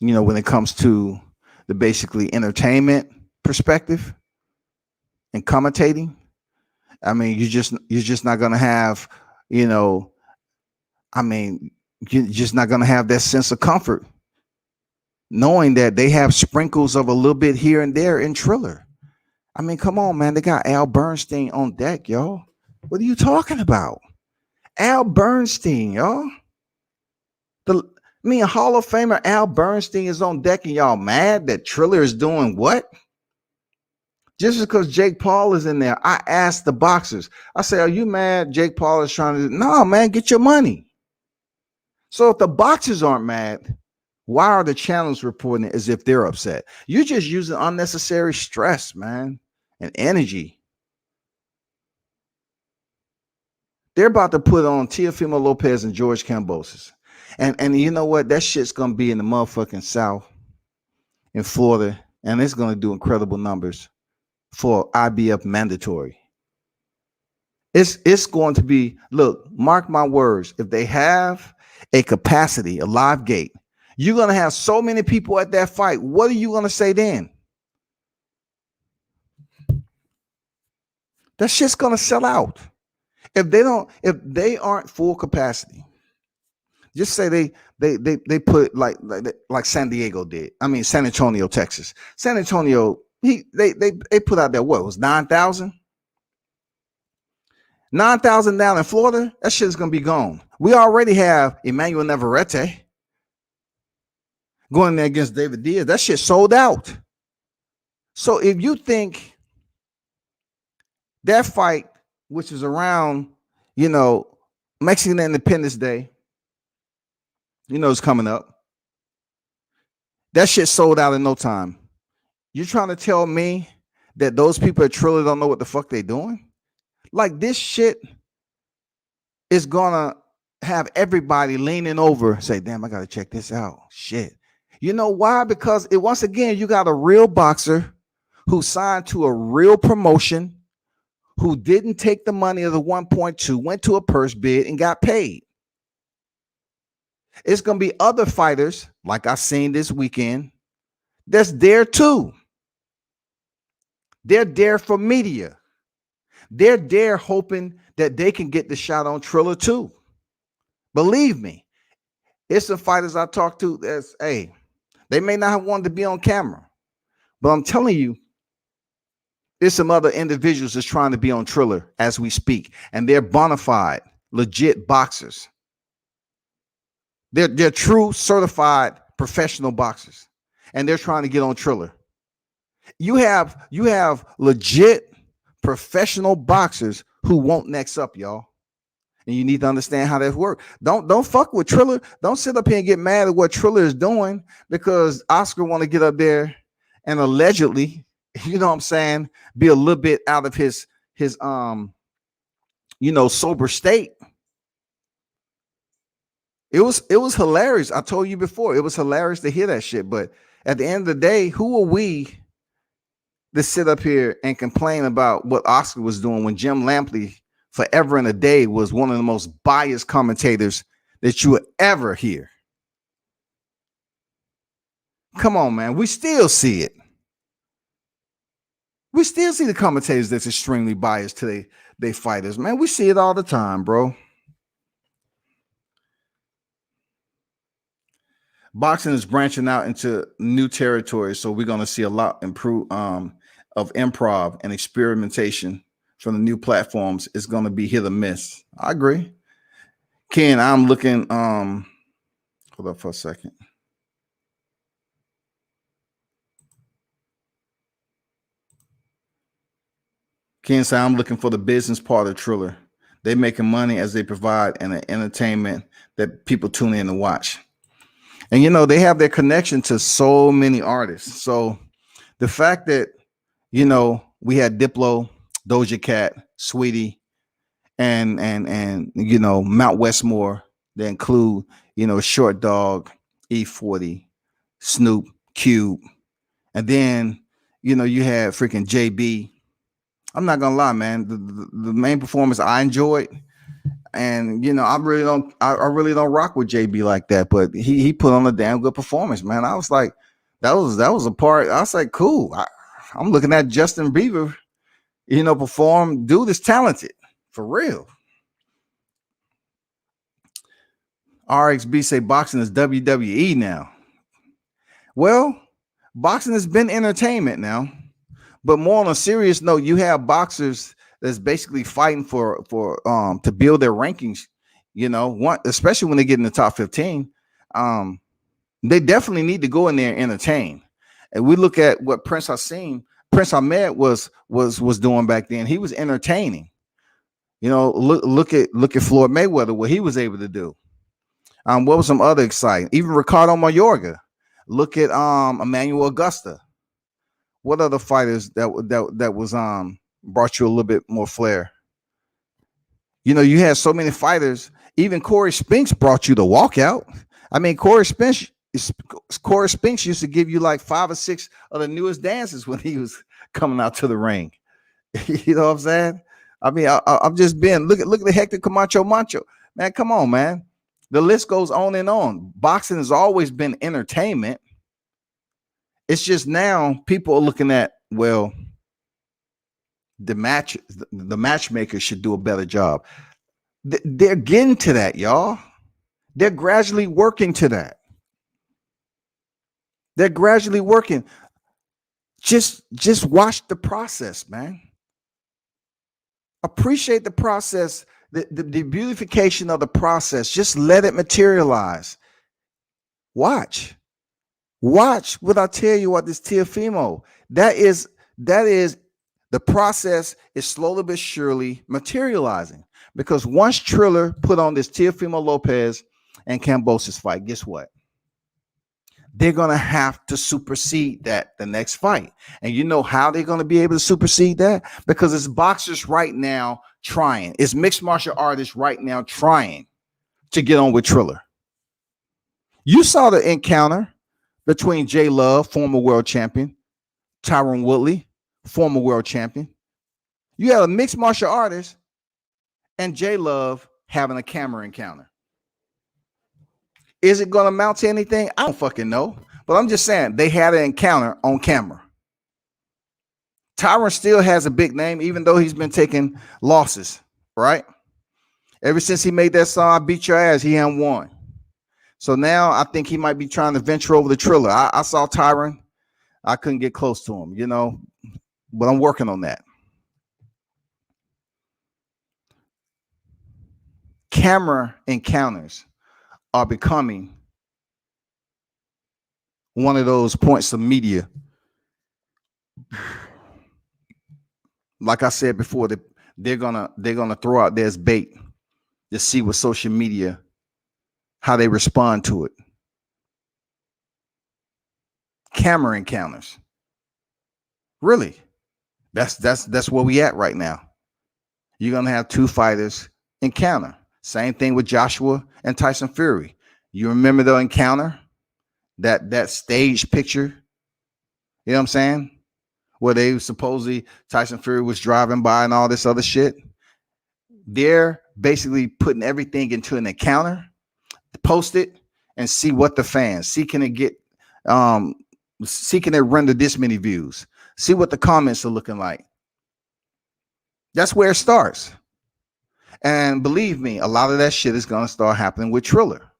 You know, when it comes to the basically entertainment perspective and commentating, I mean, you're just not going to have, you know, I mean, you're just not going to have that sense of comfort knowing that they have sprinkles of a little bit here and there in Triller. I mean, come on, man. They got Al Bernstein on deck, y'all. What are you talking about? Al Bernstein, y'all. Hall of Famer Al Bernstein is on deck, and y'all mad that Triller is doing what? Just because Jake Paul is in there, I asked the boxers. I say, are you mad Jake Paul is trying to do? No, man, get your money. So if the boxers aren't mad, why are the channels reporting it as if they're upset? You're just using unnecessary stress, man, and energy. They're about to put on Teofimo Lopez and George Kambosos. And you know what? That shit's going to be in the motherfucking South in Florida, and it's going to do incredible numbers for IBF mandatory. It's going to be, look, mark my words, if they have a capacity, a live gate, you're going to have so many people at that fight. What are you going to say then? That shit's going to sell out. If they aren't full capacity, just say they put like San Diego did. I mean, San Antonio, Texas. San Antonio, they put out there, what, it was 9,000? 9,000 down in Florida, that shit's going to be gone. We already have Emmanuel Navarrete going there against David Diaz. That shit sold out. So if you think that fight, which is around, you know, Mexican Independence Day, you know, it's coming up, that shit sold out in no time. You're trying to tell me that those people at Triller don't know what the fuck they doing? Like, this shit is gonna have everybody leaning over, say, damn, I gotta check this out. Shit. You know why? Because once again, you got a real boxer who signed to a real promotion, who didn't take the money of the 1.2, went to a purse bid and got paid. It's gonna be other fighters, like I seen this weekend, that's there too. They're there for media. They're there hoping that they can get the shot on Triller too. Believe me, it's some fighters I talked to that's, hey, they may not have wanted to be on camera, but I'm telling you, there's some other individuals that's trying to be on Triller as we speak, and they're bona fide, legit boxers. They're true, certified, professional boxers, and they're trying to get on Triller. You have legit professional boxers who won't next up, y'all. And you need to understand how that works. Don't fuck with Triller. Don't sit up here and get mad at what Triller is doing because Oscar want to get up there and allegedly, you know what I'm saying, be a little bit out of his sober state. It was hilarious. I told you before, it was hilarious to hear that shit. But at the end of the day, who are we to sit up here and complain about what Oscar was doing when Jim Lampley forever and a day was one of the most biased commentators that you would ever hear? Come on, man. We still see it. We still see the commentators that's extremely biased to they fighters, man. We see it all the time, bro. Boxing is branching out into new territory, so we're going to see a lot of improv and experimentation from the new platforms. It's going to be hit or miss. I agree. Ken, I'm looking. Hold up for a second. Ken said, I'm looking for the business part of Triller. They're making money as they provide an entertainment that people tune in to watch. And, you know, they have their connection to so many artists. So the fact that, you know, we had Diplo, Doja Cat, Sweetie, and you know, Mount Westmore, they include, you know, Short Dog, E40, Snoop, Cube. And then, you know, you had freaking JB. I'm not gonna lie, man. The main performance I enjoyed, and you know, I really don't rock with JB like that, but he put on a damn good performance, man. I was like, that was a part. I was like, cool. I'm looking at Justin Bieber, you know, perform. Dude is talented for real. RXB say boxing is WWE now. Well, boxing has been entertainment now. But more on a serious note, you have boxers that's basically fighting for to build their rankings. You know, especially when they get in the top 15, they definitely need to go in there and entertain. And we look at what Prince Ahmed was doing back then. He was entertaining. You know, look at Floyd Mayweather, what he was able to do. What was some other exciting? Even Ricardo Mayorga. Look at Emmanuel Augusta. What other fighters that was brought you a little bit more flair? You know, you had so many fighters. Even Corey Spinks brought you the walkout. I mean, Corey Spinks used to give you like 5 or 6 of the newest dances when he was coming out to the ring. You know what I'm saying? I mean, I'm just being look at the Hector Camacho Macho. Man, come on, man. The list goes on and on. Boxing has always been entertainment. It's just now people are looking at, well, the matchmakers should do a better job. They're getting to that, y'all. They're gradually working to that. They're gradually working. Just watch the process, man. Appreciate the process, the beautification of the process. Just let it materialize. Watch what I tell you about this Teofimo. That is the process is slowly but surely materializing, because once Triller put on this Teofimo Lopez and Kambosos fight, guess what? They're going to have to supersede that the next fight. And you know how they're going to be able to supersede that? Because it's boxers right now trying. It's mixed martial artists right now trying to get on with Triller. You saw the encounter between J Love, former world champion, Tyron Woodley, former world champion. You had a mixed martial artist and J Love having a camera encounter. Is it going to amount to anything? I don't fucking know. But I'm just saying they had an encounter on camera. Tyron still has a big name, even though he's been taking losses, right? Ever since he made that song, I Beat Your Ass, he hadn't won. So now I think he might be trying to venture over the Triller. I saw Tyron. I couldn't get close to him, you know, but I'm working on that. Camera encounters are becoming one of those points of media. Like I said before, they're gonna throw out their bait to see what social media, how they respond to it. Camera encounters. Really? That's where we at right now. You're gonna have 2 fighters encounter. Same thing with Joshua and Tyson Fury. You remember the encounter? That stage picture? You know what I'm saying? Where they supposedly Tyson Fury was driving by and all this other shit. They're basically putting everything into an encounter, post it, and see what the fans see. Can it get see can it render this many views? See what the comments are looking like. That's where it starts. And believe me, a lot of that shit is going to start happening with Triller.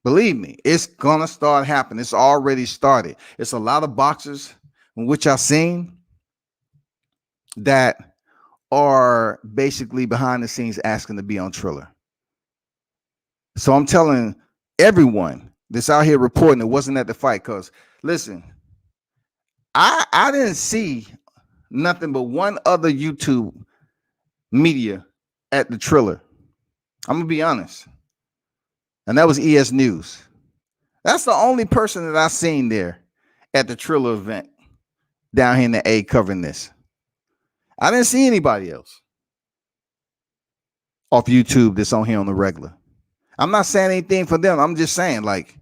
Believe me, it's going to start happening. It's already started. It's a lot of boxers, which I've seen, that are basically behind the scenes asking to be on Triller. So I'm telling everyone that's out here reporting it wasn't at the fight, because listen, I didn't see nothing but one other YouTube media at the Triller. I'm gonna be honest, and that was ES News. That's the only person that I seen there at the Triller event down here in the A covering this. I didn't see anybody else off YouTube that's on here on the regular. I'm not saying anything for them. I'm just saying, like,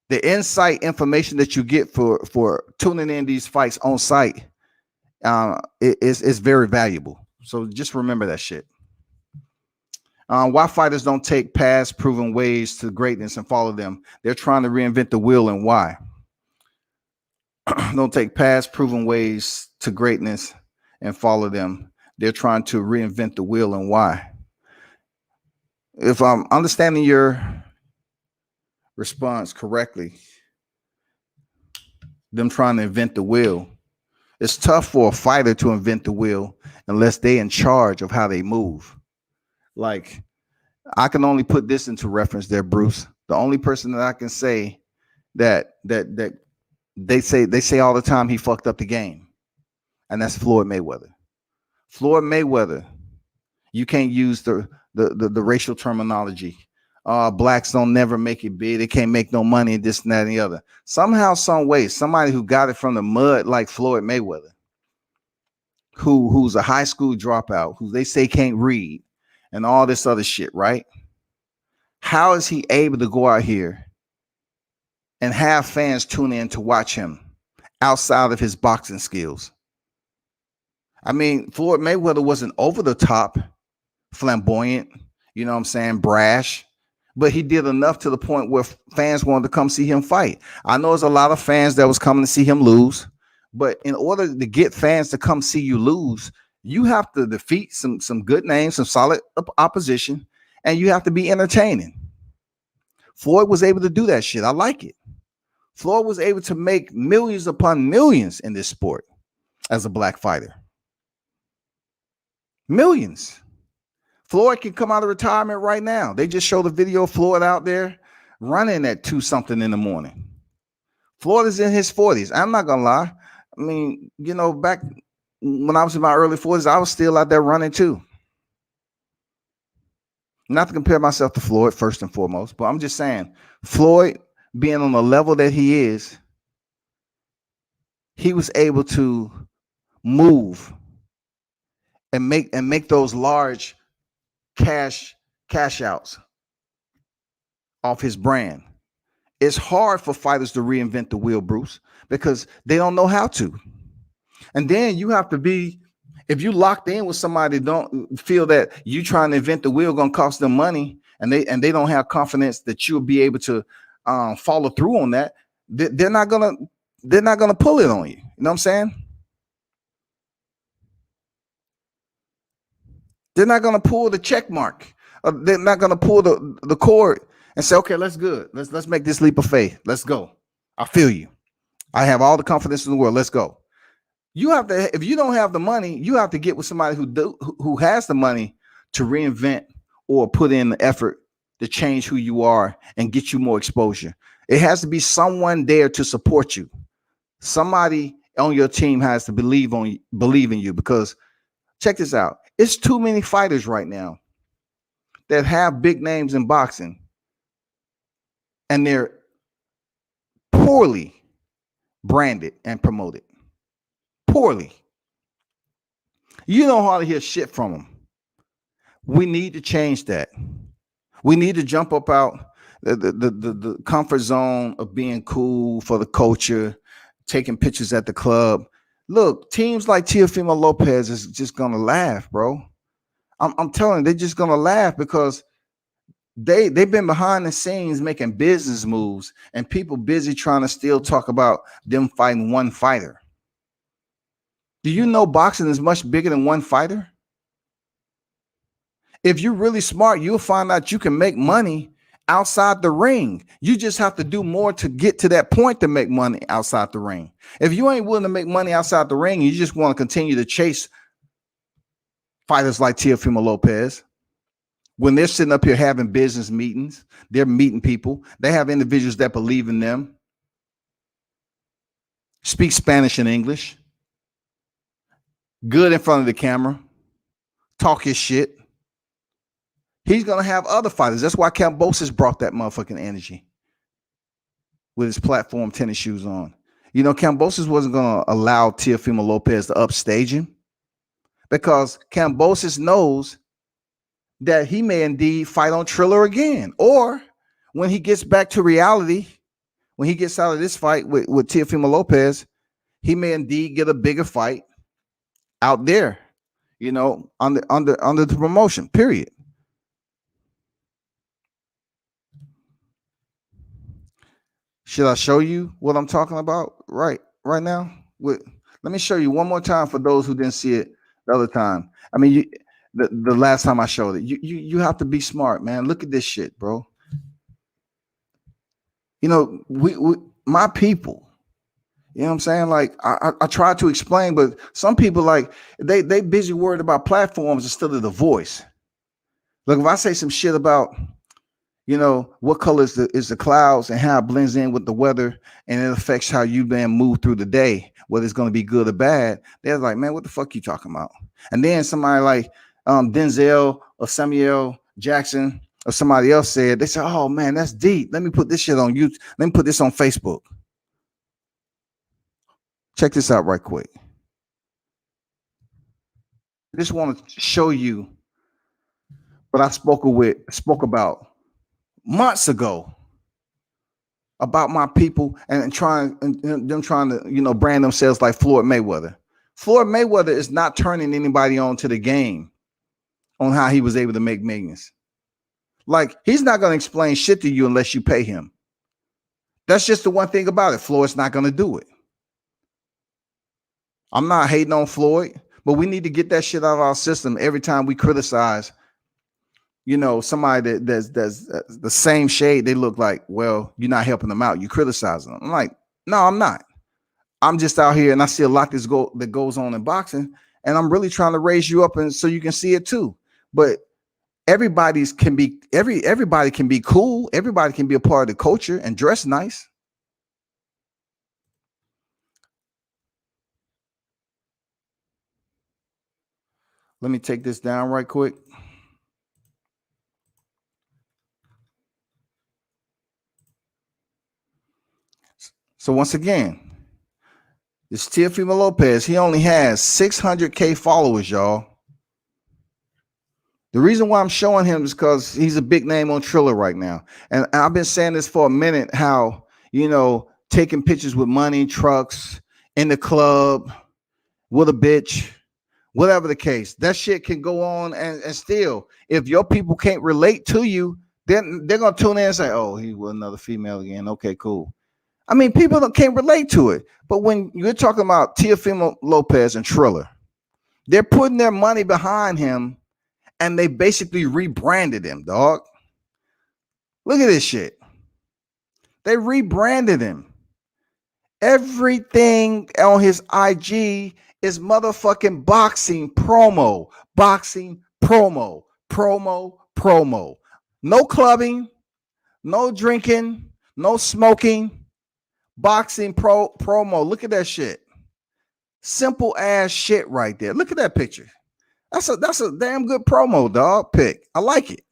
the insight information that you get for tuning in these fights on site is very valuable. So just remember that shit. Why fighters don't take past proven ways to greatness and follow them? They're trying to reinvent the wheel, and why? Don't take past proven ways to greatness and follow them. They're trying to reinvent the wheel, and why? If I'm understanding your response correctly, them trying to invent the wheel, it's tough for a fighter to invent the wheel unless they're in charge of how they move. Like, I can only put this into reference there, Bruce. The only person that I can say that they say all the time he fucked up the game, and that's Floyd Mayweather. Floyd Mayweather, you can't use the racial terminology. Blacks don't never make it big. They can't make no money, this and that and the other. Somehow, some way, somebody who got it from the mud like Floyd Mayweather, who's a high school dropout, who they say can't read, and all this other shit, right? How is he able to go out here and have fans tune in to watch him outside of his boxing skills? I mean, Floyd Mayweather wasn't over the top, flamboyant, you know what I'm saying, brash, but he did enough to the point where fans wanted to come see him fight. I know there's a lot of fans that was coming to see him lose, but in order to get fans to come see you lose, you have to defeat some good names, some solid opposition, and you have to be entertaining. Floyd was able to do that shit. I like it. Floyd was able to make millions upon millions in this sport as a black fighter. Millions. Floyd can come out of retirement right now. They just showed a video of Floyd out there running at 2-something in the morning. Floyd is in his 40s. I'm not gonna lie. I mean, you know, back when I was in my early 40s, I was still out there running too. Not to compare myself to Floyd, first and foremost, but I'm just saying, Floyd being on the level that he is, he was able to move and make those large cash outs off his brand. It's hard for fighters to reinvent the wheel, Bruce, because they don't know how to. And then you have to be, if you locked in with somebody, don't feel that you trying to invent the wheel gonna cost them money, and they don't have confidence that you'll be able to follow through on that. They're not gonna pull it on you. You know what I'm saying? They're not gonna pull the check mark. They're not gonna pull the cord and say, okay, let's good. Let's make this leap of faith. Let's go. I feel you. I have all the confidence in the world. Let's go. You have to, if you don't have the money, you have to get with somebody who has the money to reinvent or put in the effort to change who you are and get you more exposure. It has to be someone there to support you. Somebody on your team has to believe in you, because check this out. It's too many fighters right now that have big names in boxing, and they're poorly branded and promoted. Poorly. You don't hardly hear shit from them. We need to change that. We need to jump up out the comfort zone of being cool for the culture, taking pictures at the club. Look, teams like Teofimo Lopez is just gonna laugh, bro. I'm telling you, they're just gonna laugh, because they've been behind the scenes making business moves, and people busy trying to still talk about them fighting one fighter. Do you know boxing is much bigger than one fighter? If you're really smart, you'll find out you can make money outside the ring. You just have to do more to get to that point to make money outside the ring. If you ain't willing to make money outside the ring, you just want to continue to chase fighters like Teofimo Lopez. When they're sitting up here having business meetings, they're meeting people. They have individuals that believe in them, speak Spanish and English, good in front of the camera, talk his shit. He's going to have other fighters. That's why Kambosos brought that motherfucking energy with his platform tennis shoes on. You know, Kambosos wasn't going to allow Teofimo Lopez to upstage him because Kambosos knows that he may indeed fight on Triller again. Or when he gets back to reality, when he gets out of this fight with Teofimo Lopez, he may indeed get a bigger fight out there, you know, under the promotion, period. Should I show you what I'm talking about right now? Let me show you one more time for those who didn't see it the other time. I mean, the last time I showed it. You have to be smart, man. Look at this shit, bro. You know, we my people. You know what I'm saying? Like I try to explain, but some people like they busy worried about platforms instead of the voice. Look, if I say some shit about, you know, what color is the clouds and how it blends in with the weather and it affects how you man move through the day, whether it's going to be good or bad, they're like, man, what the fuck you talking about? And then somebody like Denzel or Samuel Jackson or somebody else said, they said, oh man, that's deep. Let me put this shit on YouTube. Let me put this on Facebook. Check this out right quick. I just want to show you what I spoke about months ago about my people and them trying to, you know, brand themselves like Floyd Mayweather. Floyd Mayweather is not turning anybody on to the game on how he was able to make millions. Like, he's not going to explain shit to you unless you pay him. That's just the one thing about it. Floyd's not going to do it. I'm not hating on Floyd, but we need to get that shit out of our system every time we criticize, you know, somebody that's the same shade. They look like, well, you're not helping them out. You criticizing them. I'm like, no, I'm not. I'm just out here and I see a lot that goes on in boxing, and I'm really trying to raise you up and so you can see it too. But everybody can be cool. Everybody can be a part of the culture and dress nice. Let me take this down right quick. So once again, this Teofimo Lopez, he only has 600K followers, y'all. The reason why I'm showing him is because he's a big name on Triller right now. And I've been saying this for a minute, how, you know, taking pictures with money, trucks, in the club, with a bitch, whatever the case, that shit can go on and still, if your people can't relate to you, then they're going to tune in and say, oh, he was another female again. Okay, cool. I mean, people can't relate to it. But when you're talking about Teofimo Lopez and Triller, they're putting their money behind him and they basically rebranded him, dog. Look at this shit. They rebranded him. Everything on his IG is motherfucking boxing promo, promo. No clubbing, no drinking, no smoking, boxing promo. Look at that shit. Simple ass shit right there. Look at that picture. That's a damn good promo, dog. Pick. I like it.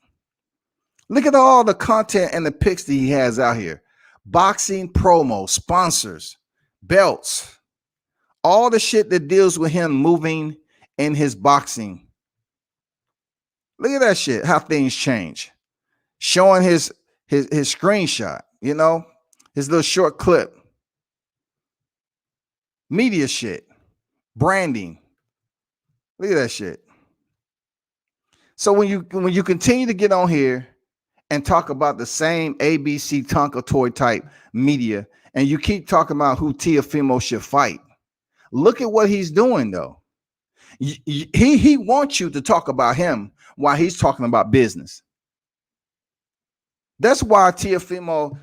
Look at all the content and the pics that he has out here. Boxing promo, sponsors, belts, all the shit that deals with him moving in his boxing. Look at that shit, how things change. Showing his screenshot, you know, his little short clip. Media shit, branding. Look at that shit. So when you continue to get on here and talk about the same ABC Tonka toy type media, and you keep talking about who Teofimo should fight. Look at what he's doing, though. He wants you to talk about him while he's talking about business. That's why Teofimo,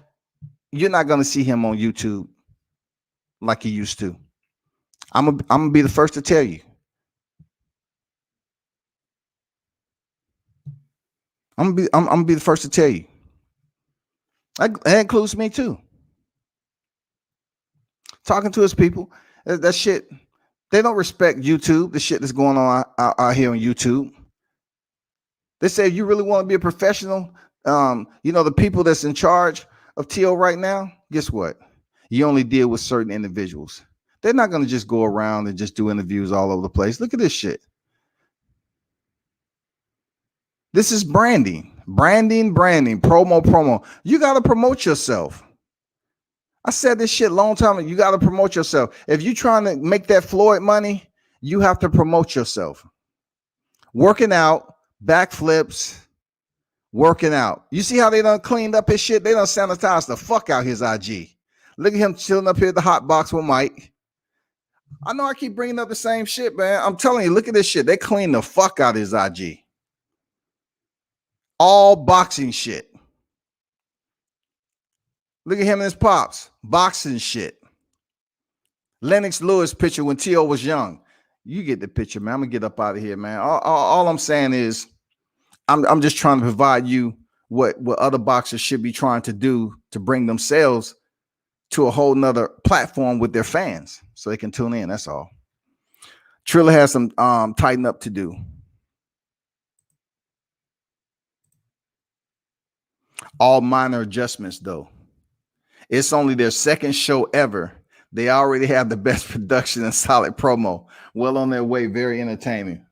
you're not going to see him on YouTube like he used to. I'm gonna be the first to tell you. I'm gonna be the first to tell you. That includes me too. Talking to his people, that shit, they don't respect YouTube. The shit that's going on out here on YouTube. They say, you really want to be a professional? The people that's in charge of TO right now, guess what? You only deal with certain individuals. They're not going to just go around and just do interviews all over the place. Look at this shit. This is branding, promo. You got to promote yourself. I said this shit a long time ago. You got to promote yourself. If you're trying to make that Floyd money, you have to promote yourself. Working out, backflips, working out. You see how they done cleaned up his shit? They done sanitized the fuck out his IG. Look at him chilling up here at the hot box with Mike. I know I keep bringing up the same shit, man. I'm telling you, look at this shit. They cleaned the fuck out of his IG. All boxing shit. Look at him and his pops. Boxing shit. Lennox Lewis picture when T.O. was young. You get the picture, man. I'm going to get up out of here, man. All I'm saying is I'm just trying to provide you what other boxers should be trying to do to bring themselves to a whole nother platform with their fans so they can tune in. That's all. Triller has some tighten up to do. All minor adjustments, though. It's only their second show ever. They already have the best production and solid promo. Well on their way. Very entertaining.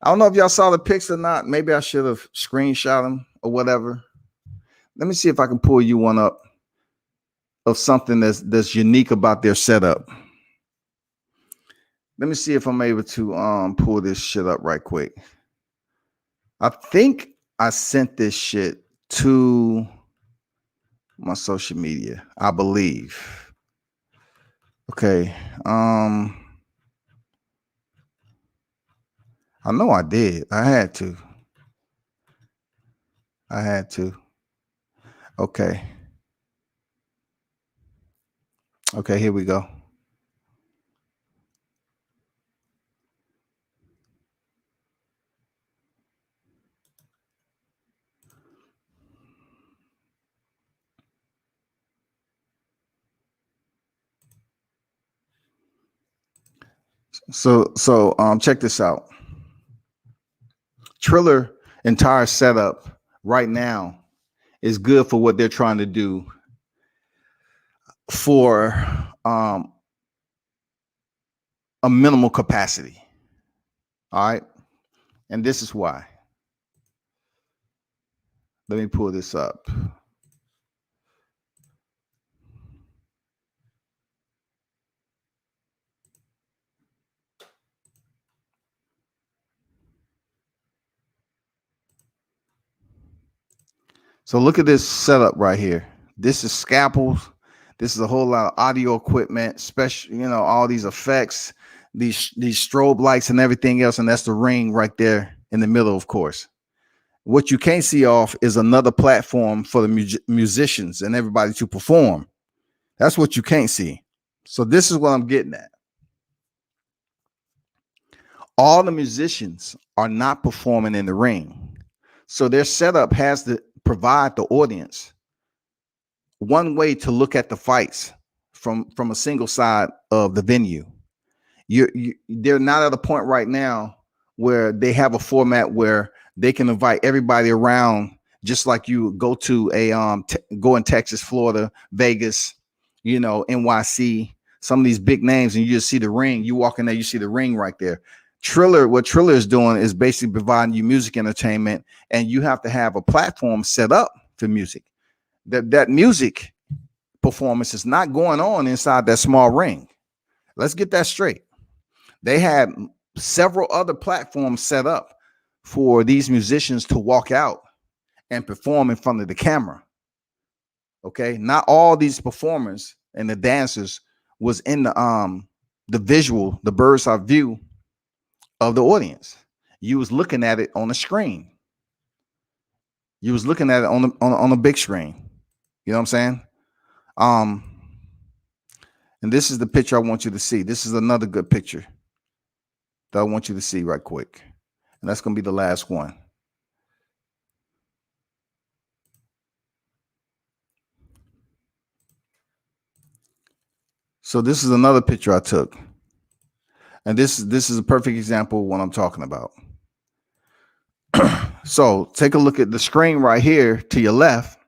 I don't know if y'all saw the pics or not. Maybe I should have screenshot them or whatever. Let me see if I can pull you one up of something that's unique about their setup. Let me see if I'm able to pull this shit up right quick. I think I sent this shit to my social media, I believe. Okay. I know I did. I had to. Okay. Okay, here we go. So check this out. Triller entire setup right now is good for what they're trying to do for a minimal capacity. All right. And this is why. Let me pull this up. So look at this setup right here. This is scalpels. This is a whole lot of audio equipment, special, all these effects, these strobe lights and everything else. And that's the ring right there in the middle, of course. What you can't see off is another platform for the musicians and everybody to perform. That's what you can't see. So this is what I'm getting at. All the musicians are not performing in the ring. So their setup has to provide the audience one way to look at the fights from a single side of the venue. They're not at a point right now where they have a format where they can invite everybody around, just like you go to go in Texas, Florida, Vegas, NYC, some of these big names, and you just see the ring. You walk in there, you see the ring right there. What Triller is doing is basically providing you music entertainment, and you have to have a platform set up for music. That music performance is not going on inside that small ring. Let's get that straight. They had several other platforms set up for these musicians to walk out and perform in front of the camera. Okay, not all these performers and the dancers was in the visual, the bird's eye view of the audience. You was looking at it on the screen. You was looking at it on a big screen. You know what I'm saying? And this is the picture I want you to see. This is another good picture that I want you to see right quick. And that's going to be the last one. So this is another picture I took. And this is a perfect example of what I'm talking about. So take a look at the screen right here to your left.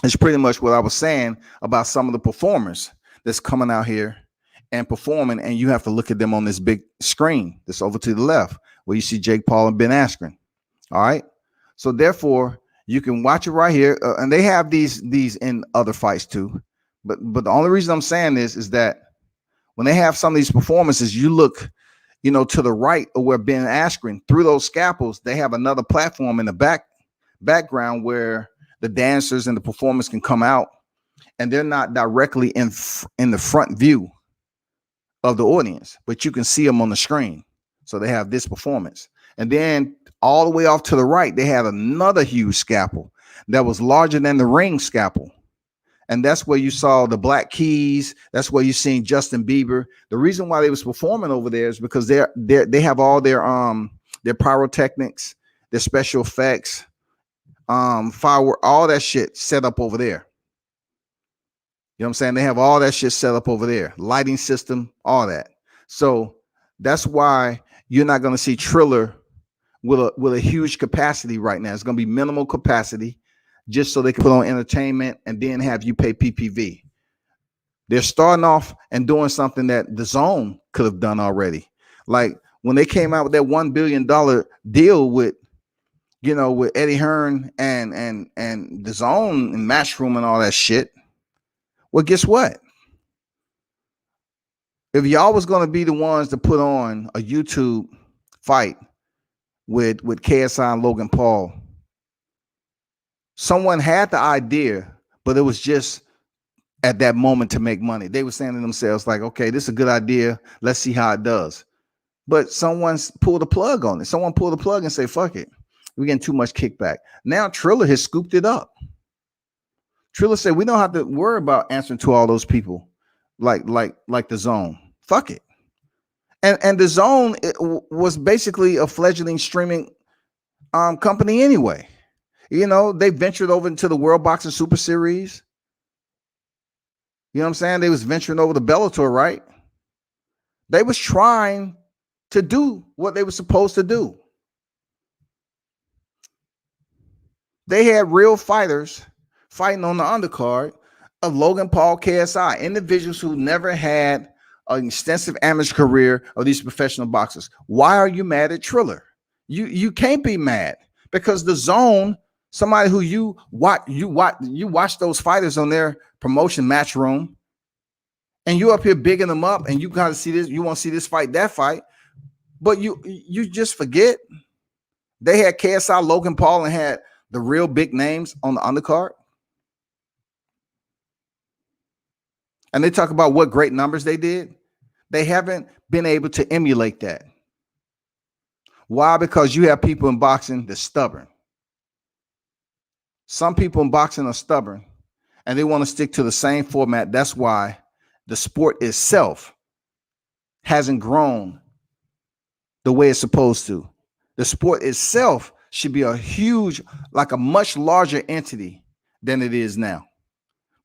It's pretty much what I was saying about some of the performers that's coming out here and performing, and you have to look at them on this big screen that's over to the left where you see Jake Paul and Ben Askren. All right. So therefore, you can watch it right here, and they have these in other fights too. But the only reason I'm saying this is that when they have some of these performances, you look, you know, to the right of where Ben Askren, through those scalpels, they have another platform in the background where the dancers and the performers can come out, and they're not directly in the front view of the audience, but you can see them on the screen. So they have this performance. And then all the way off to the right, they had another huge scalpel that was larger than the ring scalpel. And that's where you saw the Black Keys. That's where you seen Justin Bieber. The reason why they was performing over there is because they have all their pyrotechnics, their special effects, firework, all that shit set up over there. You know what I'm saying? They have all that shit set up over there, lighting system, all that. So that's why you're not going to see Triller with a huge capacity right now. It's going to be minimal capacity, just so they can put on entertainment and then have you pay PPV. They're starting off and doing something that the Zone could have done already. Like when they came out with that $1 billion deal with, you know, with Eddie Hearn and the Zone and Matchroom and all that shit. Well, guess what? If y'all was going to be the ones to put on a YouTube fight with KSI and Logan Paul, someone had the idea, but it was just at that moment to make money. They were saying to themselves like, okay, this is a good idea. Let's see how it does. But someone's pulled the plug on it. Someone pulled the plug and say, fuck it. We're getting too much kickback. Now Triller has scooped it up. Triller said, we don't have to worry about answering to all those people like the Zone. Fuck it. And the Zone was basically a fledgling streaming company anyway. You know, they ventured over into the World Boxing Super Series. You know what I'm saying? They was venturing over to Bellator, right? They was trying to do what they were supposed to do. They had real fighters fighting on the undercard of Logan Paul, KSI, individuals who never had an extensive amateur career of these professional boxers. Why are you mad at Triller? You can't be mad because the Zone, somebody who you watch those fighters on their promotion match room, and you up here bigging them up, and you gotta see this, you want to see this fight, that fight, but you just forget they had KSI, Logan Paul, and had the real big names on the undercard. And they talk about what great numbers they did. They haven't been able to emulate that. Why? Because you have people in boxing that's stubborn. Some people in boxing are stubborn and they want to stick to the same format. That's why the sport itself hasn't grown the way it's supposed to. The sport itself should be a huge, like a much larger entity than it is now.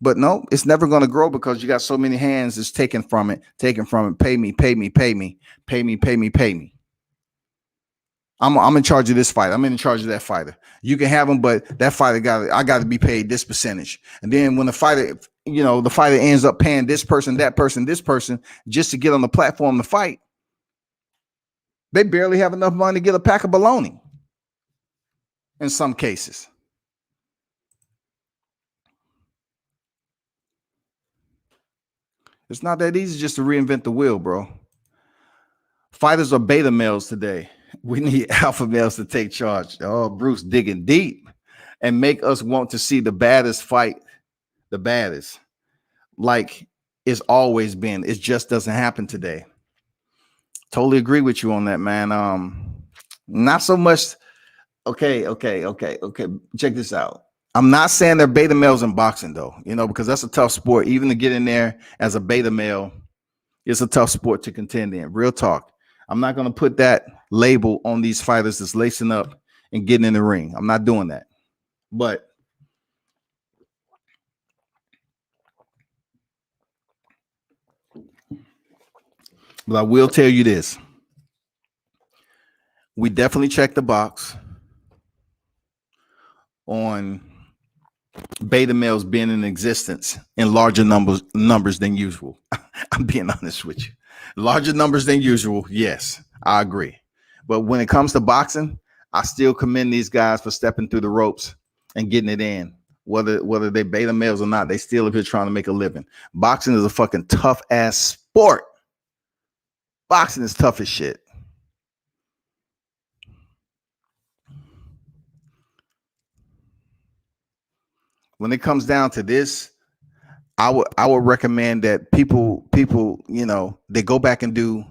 But no, it's never going to grow because you got so many hands that's taken from it. Pay me, pay me, pay me, pay me, pay me, pay me. I'm in charge of this fight. I'm in charge of that fighter. You can have them, but that fighter I got to be paid this percentage. And then when the fighter ends up paying this person, that person, this person, just to get on the platform to fight, they barely have enough money to get a pack of bologna in some cases. It's not that easy just to reinvent the wheel, bro. Fighters are beta males today. We need alpha males to take charge. Oh, Bruce digging deep. and make us want to see the baddest fight the baddest, like it's always been. It just doesn't happen today. Totally agree with you on that, man. Not so much. Okay. Check this out. I'm not saying they're beta males in boxing, though, because that's a tough sport. Even to get in there as a beta male, it's a tough sport to contend in. Real talk. I'm not going to put that label on these fighters that's lacing up and getting in the ring. I'm not doing that. But I will tell you this. We definitely checked the box on beta males being in existence in larger numbers than usual. I'm being honest with you. Larger numbers than usual. Yes, I agree. But when it comes to boxing, I still commend these guys for stepping through the ropes and getting it in. Whether they beta males or not, they still up here trying to make a living. Boxing is a fucking tough ass sport. Boxing is tough as shit. When it comes down to this, I would recommend that people, they go back and do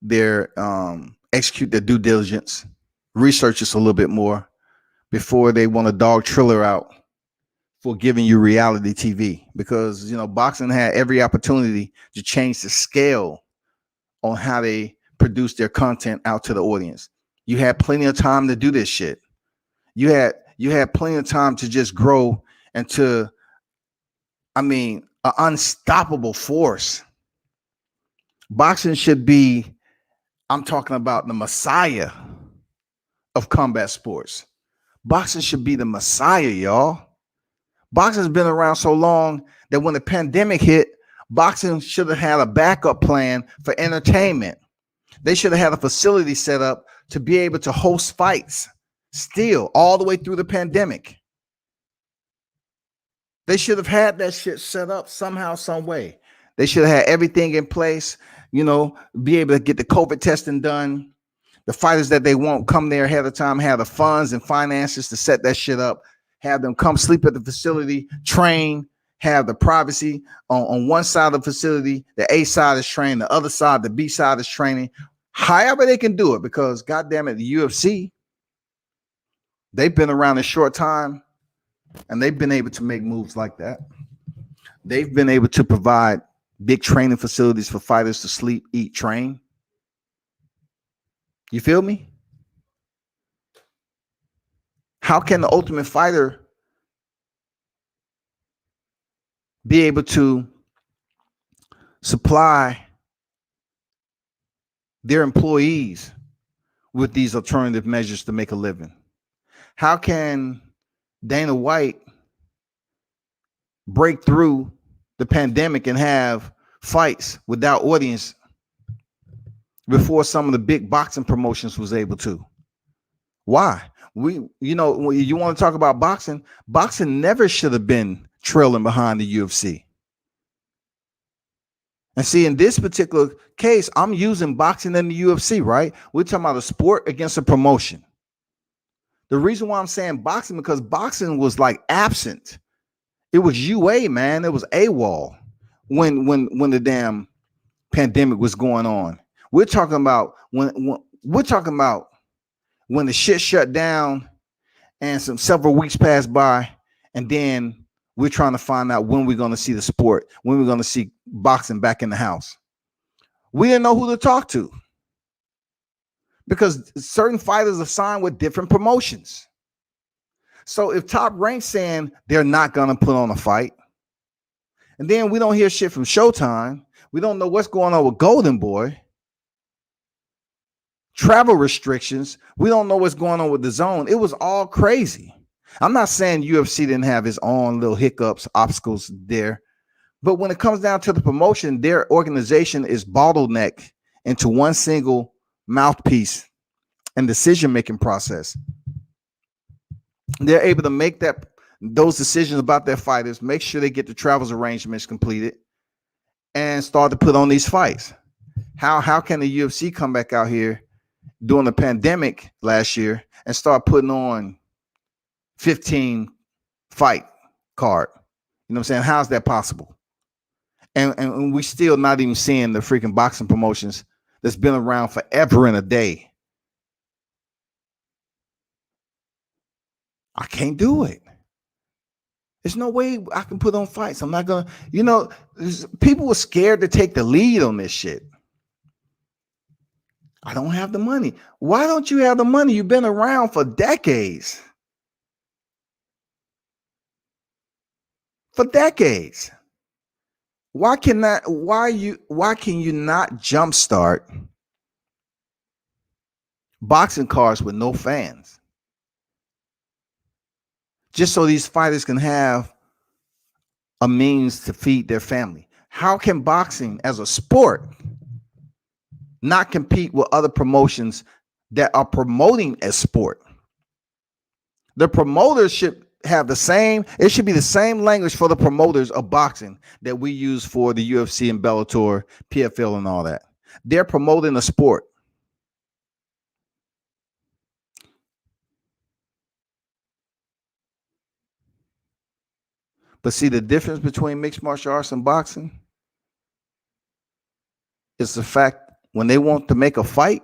their execute their due diligence, research this a little bit more before they want to dog Triller out for giving you reality TV, because boxing had every opportunity to change the scale on how they produce their content out to the audience. You had plenty of time to do this shit. You had plenty of time to just grow into, an unstoppable force. Boxing should be, I'm talking about the messiah of combat sports. Boxing should be the messiah, y'all. Boxing's been around so long that when the pandemic hit, boxing should have had a backup plan for entertainment. They should have had a facility set up to be able to host fights still all the way through the pandemic. They should have had that shit set up somehow, some way. They should have had everything in place, be able to get the COVID testing done. The fighters that they want come there ahead of time, have the funds and finances to set that shit up, have them come sleep at the facility, train, have the privacy on one side of the facility. The A side is training, the other side, the B side is training. However they can do it, because goddamn it, the UFC, they've been around a short time and they've been able to make moves like that. They've been able to provide big training facilities for fighters to sleep, eat, train. You feel me? How can the Ultimate Fighter be able to supply their employees with these alternative measures to make a living? How can Dana White break through the pandemic and have fights without audience before some of the big boxing promotions was able to? Why? When you want to talk about boxing never should have been trailing behind the UFC. And see, in this particular case, I'm using boxing and the UFC, right? We're talking about a sport against a promotion. The reason why I'm saying boxing, because boxing was like absent. It was UA, man. It was AWOL when the damn pandemic was going on. We're talking about when the shit shut down and several weeks passed by, and then we're trying to find out when we're going to see the sport, when we're going to see boxing back in the house. We didn't know who to talk to because certain fighters are signed with different promotions. So if Top Rank's saying they're not going to put on a fight, and then we don't hear shit from Showtime, we don't know what's going on with Golden Boy, travel restrictions, we don't know what's going on with the zone. It was all crazy. I'm not saying UFC didn't have its own little hiccups, obstacles there, but when it comes down to the promotion, their organization is bottlenecked into one single mouthpiece and decision-making process. They're able to make those decisions about their fighters, make sure they get the travels arrangements completed, and start to put on these fights. How can the UFC come back out here during the pandemic last year and start putting on 15 fight card. You know what I'm saying? How's that possible? And we still not even seeing the freaking boxing promotions that's been around forever and a day. I can't do it. There's no way I can put on fights. I'm not gonna, people were scared to take the lead on this shit. I don't have the money. Why don't you have the money? You've been around for decades. For decades. Why can you not jumpstart boxing cards with no fans? Just so these fighters can have a means to feed their family. How can boxing as a sport not compete with other promotions that are promoting a sport? The promoters should have it should be the same language for the promoters of boxing that we use for the UFC and Bellator, PFL and all that. They're promoting a sport. But see, the difference between mixed martial arts and boxing is the fact when they want to make a fight,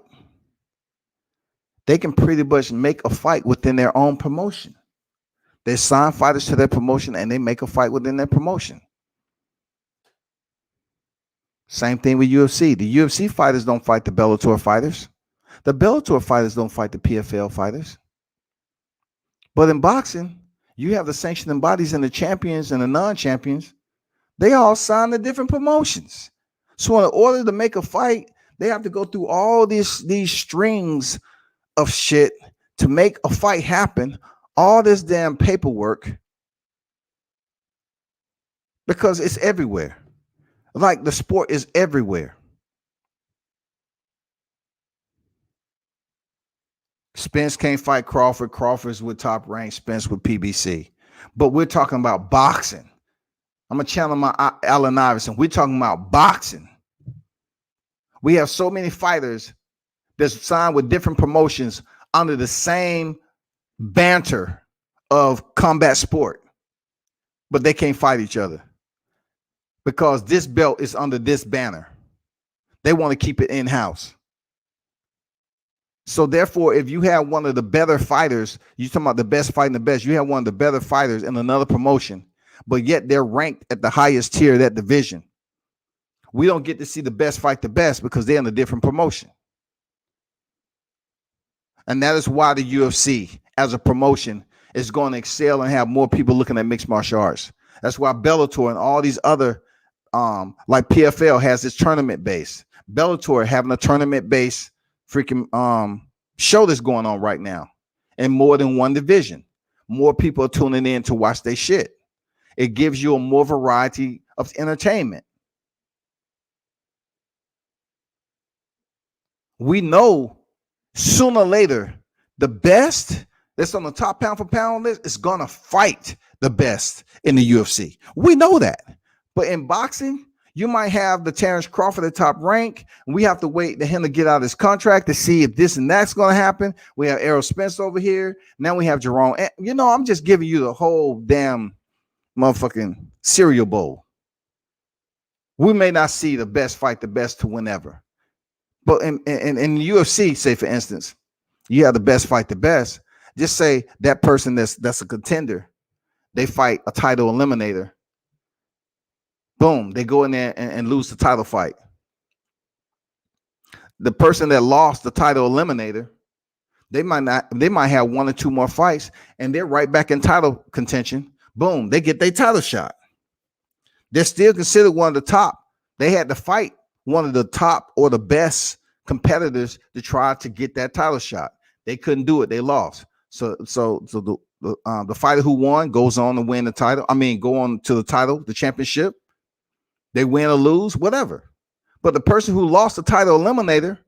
they can pretty much make a fight within their own promotion. They sign fighters to their promotion and they make a fight within their promotion. Same thing with UFC. The UFC fighters don't fight the Bellator fighters. The Bellator fighters don't fight the PFL fighters. But in boxing, you have the sanctioning bodies and the champions and the non-champions. They all sign to different promotions. So in order to make a fight, they have to go through all these strings of shit to make a fight happen. All this damn paperwork. Because it's everywhere. Like the sport is everywhere. Spence can't fight Crawford. Crawford's with Top Rank. Spence with PBC. But we're talking about boxing. I'm going to channel my Allen Iverson. We're talking about boxing. We have so many fighters that's signed with different promotions under the same banter of combat sport. But they can't fight each other. Because this belt is under this banner. They want to keep it in-house. So therefore, if you have one of the better fighters, you're talking about the best fighting the best, you have one of the better fighters in another promotion, but yet they're ranked at the highest tier of that division. We don't get to see the best fight the best because they're in a different promotion. And that is why the UFC as a promotion is going to excel and have more people looking at mixed martial arts. That's why Bellator and all these other, like PFL has this tournament base. Bellator having a tournament base freaking show that's going on right now in more than one division. More people are tuning in to watch their shit. It gives you a more variety of entertainment. We know sooner or later, the best that's on the top pound for pound list is going to fight the best in the UFC. We know that. But in boxing, you might have the Terrence Crawford at Top Rank. And we have to wait for him to get out of his contract to see if this and that's going to happen. We have Errol Spence over here. Now we have Jerome. I'm just giving you the whole damn motherfucking cereal bowl. We may not see the best fight the best to whenever. But in the UFC, say for instance, you have the best fight the best. Just say that person that's a contender, they fight a title eliminator. Boom, they go in there and lose the title fight. The person that lost the title eliminator, they might have one or two more fights and they're right back in title contention. Boom, they get their title shot. They're still considered one of the top. They had to fight one of the top or the best competitors to try to get that title shot. They couldn't do it. They lost. So the fighter who won goes on to win the title. Go on to the title, the championship. They win or lose, whatever. But the person who lost the title eliminator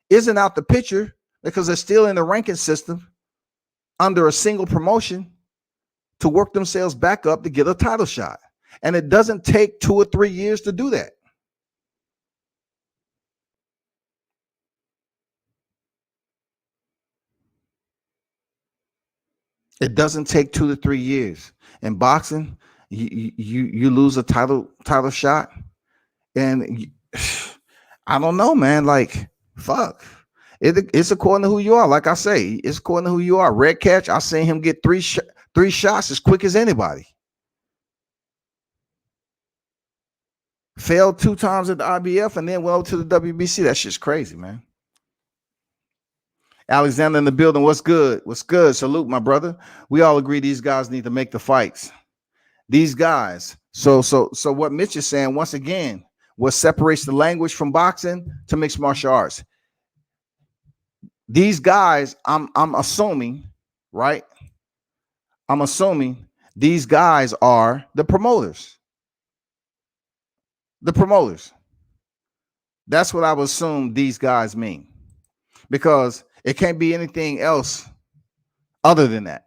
isn't out the picture because they're still in the ranking system under a single promotion to work themselves back up to get a title shot. And it doesn't take 2 or 3 years to do that. It doesn't take 2 to 3 years. In boxing, you lose a title shot, and I don't know, man. Like, fuck. It's according to who you are. Like I say, it's according to who you are. Redkach, I seen him get three shots as quick as anybody. Failed 2 times at the IBF and then went over to the WBC. That shit's crazy, man. Alexander in the building. What's good? What's good? Salute, my brother. We all agree these guys need to make the fights. These guys. So what Mitch is saying, once again, what separates the language from boxing to mixed martial arts. These guys, I'm assuming, right? I'm assuming these guys are the promoters. The promoters. That's what I would assume these guys mean. Because it can't be anything else other than that.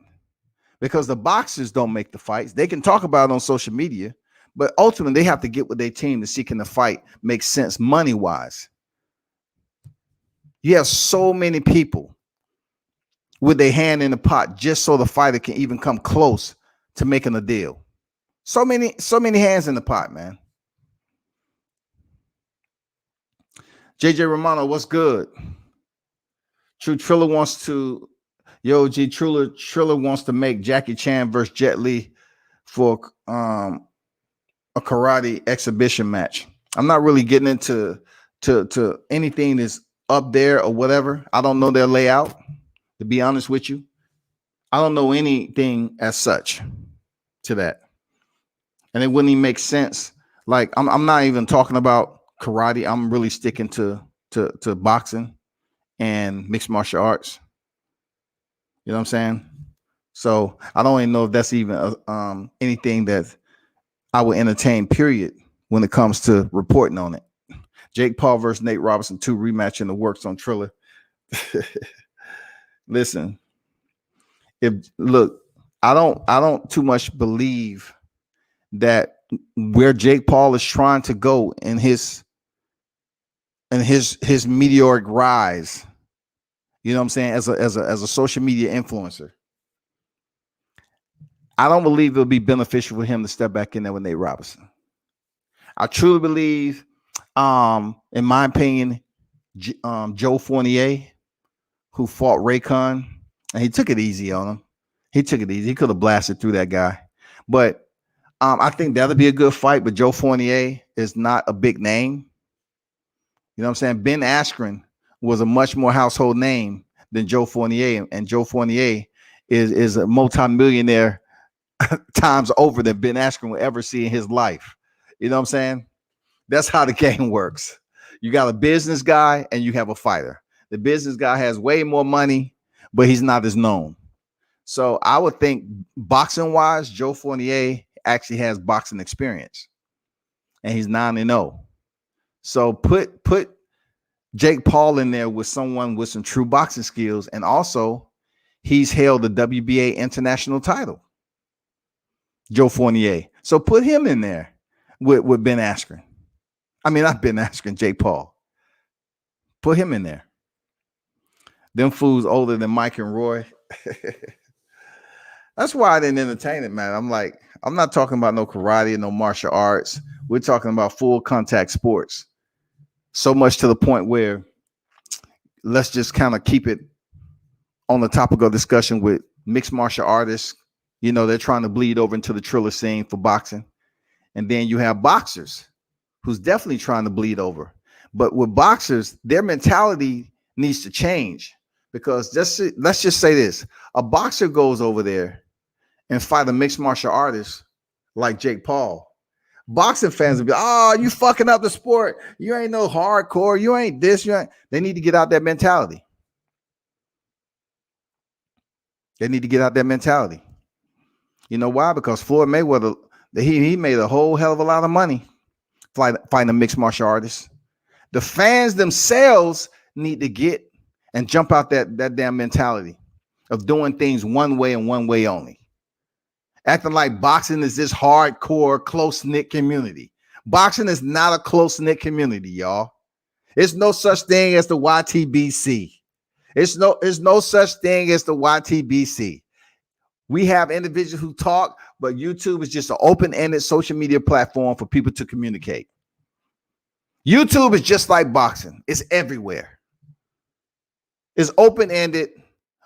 Because the boxers don't make the fights. They can talk about it on social media, but ultimately they have to get with their team to see can the fight make sense money-wise. You have so many people with their hand in the pot just so the fighter can even come close to making a deal. So many hands in the pot, man. JJ Romano, what's good? True Triller wants to, Triller wants to make Jackie Chan versus Jet Li for a karate exhibition match. I'm not really getting into to anything that's up there or whatever. I don't know their layout, to be honest with you. I don't know anything as such to that. And it wouldn't even make sense. Like, I'm not even talking about karate. I'm really sticking to boxing and mixed martial arts. You know what I'm saying? So I don't even know if that's even anything that I would entertain, period, when it comes to reporting on it. Jake Paul versus Nate Robinson 2 rematch in the works on Triller. Listen, I don't too much believe that where Jake Paul is trying to go in his meteoric rise, you know what I'm saying, as a social media influencer, I don't believe it'll be beneficial for him to step back in there with Nate Robinson. I truly believe, in my opinion, Joe Fournier, who fought Raycon, and he took it easy on him. He took it easy. He could have blasted through that guy. But I think that'll be a good fight, but Joe Fournier is not a big name. You know what I'm saying? Ben Askren was a much more household name than Joe Fournier, and Joe Fournier is a multimillionaire times over than Ben Askren will ever see in his life. You know what I'm saying? That's how the game works. You got a business guy and you have a fighter. The business guy has way more money, but he's not as known. So I would think boxing wise, Joe Fournier actually has boxing experience, and he's 9-0. So put Jake Paul in there with someone with some true boxing skills, and also he's held the WBA international title, Joe Fournier. So put him in there with Ben Askren. I mean, not Ben Askren, Jake Paul. Put him in there. Them fools older than Mike and Roy. That's why I didn't entertain it, man. I'm like, I'm not talking about no karate and no martial arts. We're talking about full contact sports. So much to the point where let's just kind of keep it on the topic of discussion with mixed martial artists. You know, they're trying to bleed over into the Triller scene for boxing. And then you have boxers who's definitely trying to bleed over. But with boxers, their mentality needs to change, because let's just say this. A boxer goes over there and fight a mixed martial artist like Jake Paul. Boxing fans will be, oh, you fucking up the sport. You ain't no hardcore. You ain't this. They need to get out that mentality. They need to get out that mentality. You know why? Because Floyd Mayweather, he made a whole hell of a lot of money fighting a mixed martial artist. The fans themselves need to get and jump out that damn mentality of doing things one way and one way only. Acting like boxing is this hardcore, close-knit community. Boxing is not a close-knit community, y'all. It's no such thing as the YTBC. It's no such thing as the YTBC. We have individuals who talk, but YouTube is just an open-ended social media platform for people to communicate. YouTube is just like boxing. It's everywhere. It's open-ended,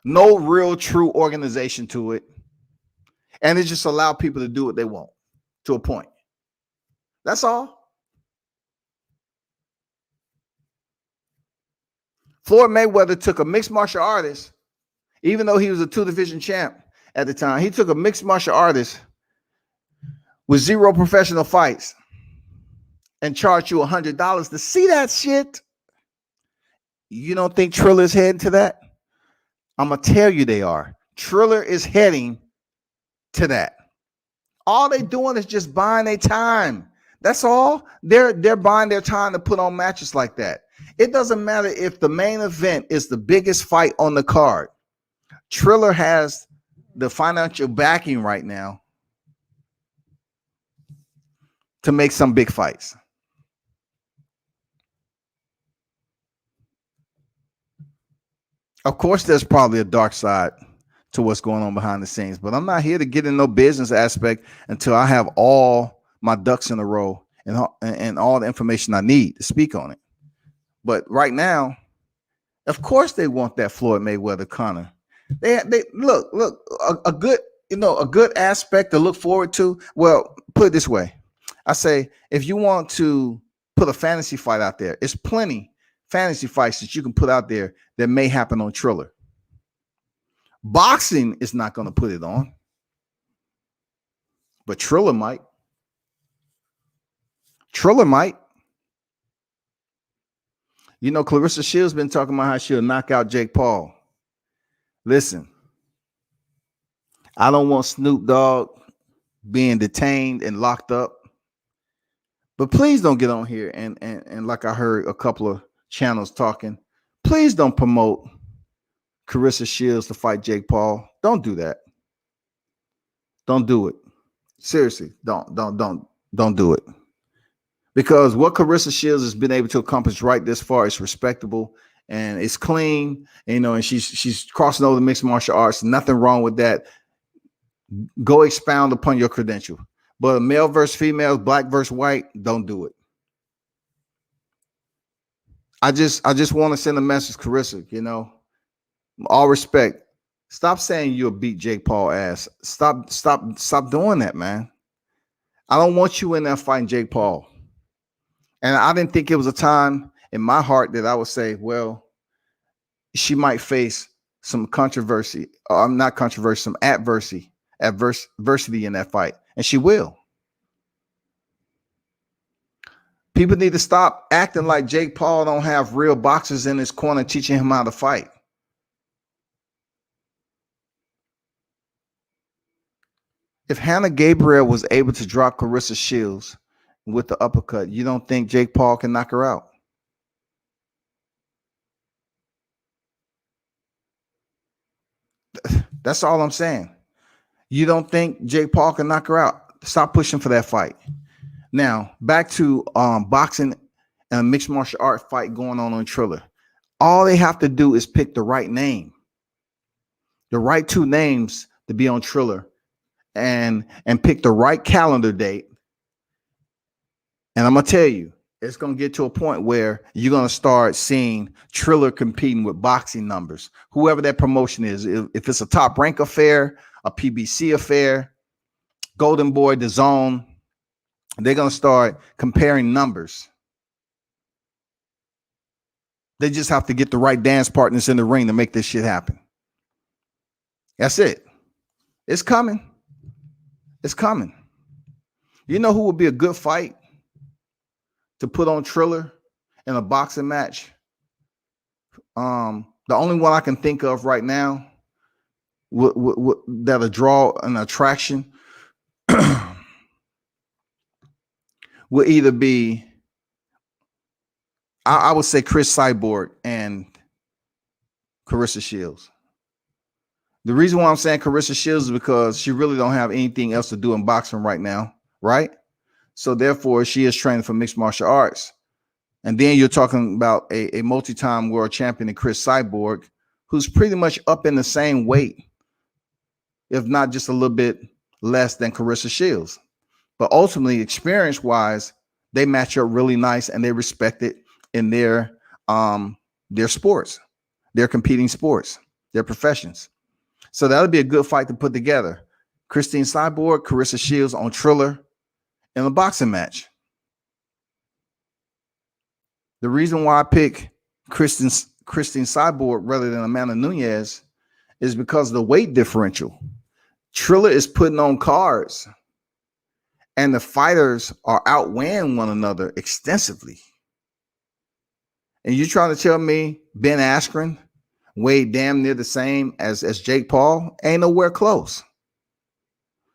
no real true organization to it. And it just allows people to do what they want to a point. That's all. Floyd Mayweather took a mixed martial artist, even though he was a 2-division champ at the time. He took a mixed martial artist with 0 professional fights and charged you $100 to see that shit. You don't think Triller is heading to that? I'm going to tell you they are. Triller is heading to that. All they doing is just buying their time. That's all. They're buying their time to put on matches like that. It doesn't matter if the main event is the biggest fight on the card. Triller has the financial backing right now to make some big fights. Of course, there's probably a dark side to what's going on behind the scenes, but I'm not here to get in no business aspect until I have all my ducks in a row and all the information I need to speak on it. But right now, of course, they want that Floyd Mayweather Conor. They look a good aspect to look forward to. Well, put it this way, I say if you want to put a fantasy fight out there, it's plenty fantasy fights that you can put out there that may happen on Triller. Boxing is not going to put it on, but Triller might. Triller might. You know, Clarissa Shields been talking about how she'll knock out Jake Paul. Listen, I don't want Snoop Dogg being detained and locked up, but please don't get on here and like I heard a couple of channels talking, please don't promote Clarissa Shields to fight Jake Paul. Don't do that. Don't do it. Seriously, don't do it. Because what Clarissa Shields has been able to accomplish right this far is respectable and it's clean, and she's crossing over the mixed martial arts. Nothing wrong with that. Go expound upon your credential. But male versus female, black versus white, don't do it. I just want to send a message, Clarissa, all respect. Stop saying you'll beat Jake Paul ass. Stop doing that, man. I don't want you in there fighting Jake Paul. And I didn't think it was a time in my heart that I would say, well, she might face some controversy. Not controversy, some adversity in that fight. And she will. People need to stop acting like Jake Paul don't have real boxers in his corner teaching him how to fight. If Hannah Gabriel was able to drop Clarissa Shields with the uppercut, you don't think Jake Paul can knock her out? That's all I'm saying. You don't think Jake Paul can knock her out? Stop pushing for that fight. Now, back to boxing and mixed martial art fight going on Triller. All they have to do is pick the right name. The right 2 names to be on Triller and pick the right calendar date. And I'm going to tell you, it's going to get to a point where you're going to start seeing Triller competing with boxing numbers. Whoever that promotion is, if it's a Top Rank affair, a PBC affair, Golden Boy, DAZN, they're going to start comparing numbers. They just have to get the right dance partners in the ring to make this shit happen. That's it. It's coming. It's coming. You know who would be a good fight to put on Triller in a boxing match? The only one I can think of right now that'll draw an attraction will either be, I would say, Chris Cyborg and Clarissa Shields. The reason why I'm saying Clarissa Shields is because she really don't have anything else to do in boxing right now, right? So therefore, she is training for mixed martial arts. And then you're talking about a multi-time world champion in Chris Cyborg, who's pretty much up in the same weight if not just a little bit less than Carissa Shields. But ultimately, experience-wise, they match up really nice and they respect it in their sports, their competing sports, their professions. So that'll be a good fight to put together. Christine Cyborg, Carissa Shields on Triller in a boxing match. The reason why I pick Christine Cyborg rather than Amanda Nunes is because of the weight differential. Triller is putting on cards, and the fighters are outweighing one another extensively. And you're trying to tell me Ben Askren weighed damn near the same as Jake Paul? Ain't nowhere close.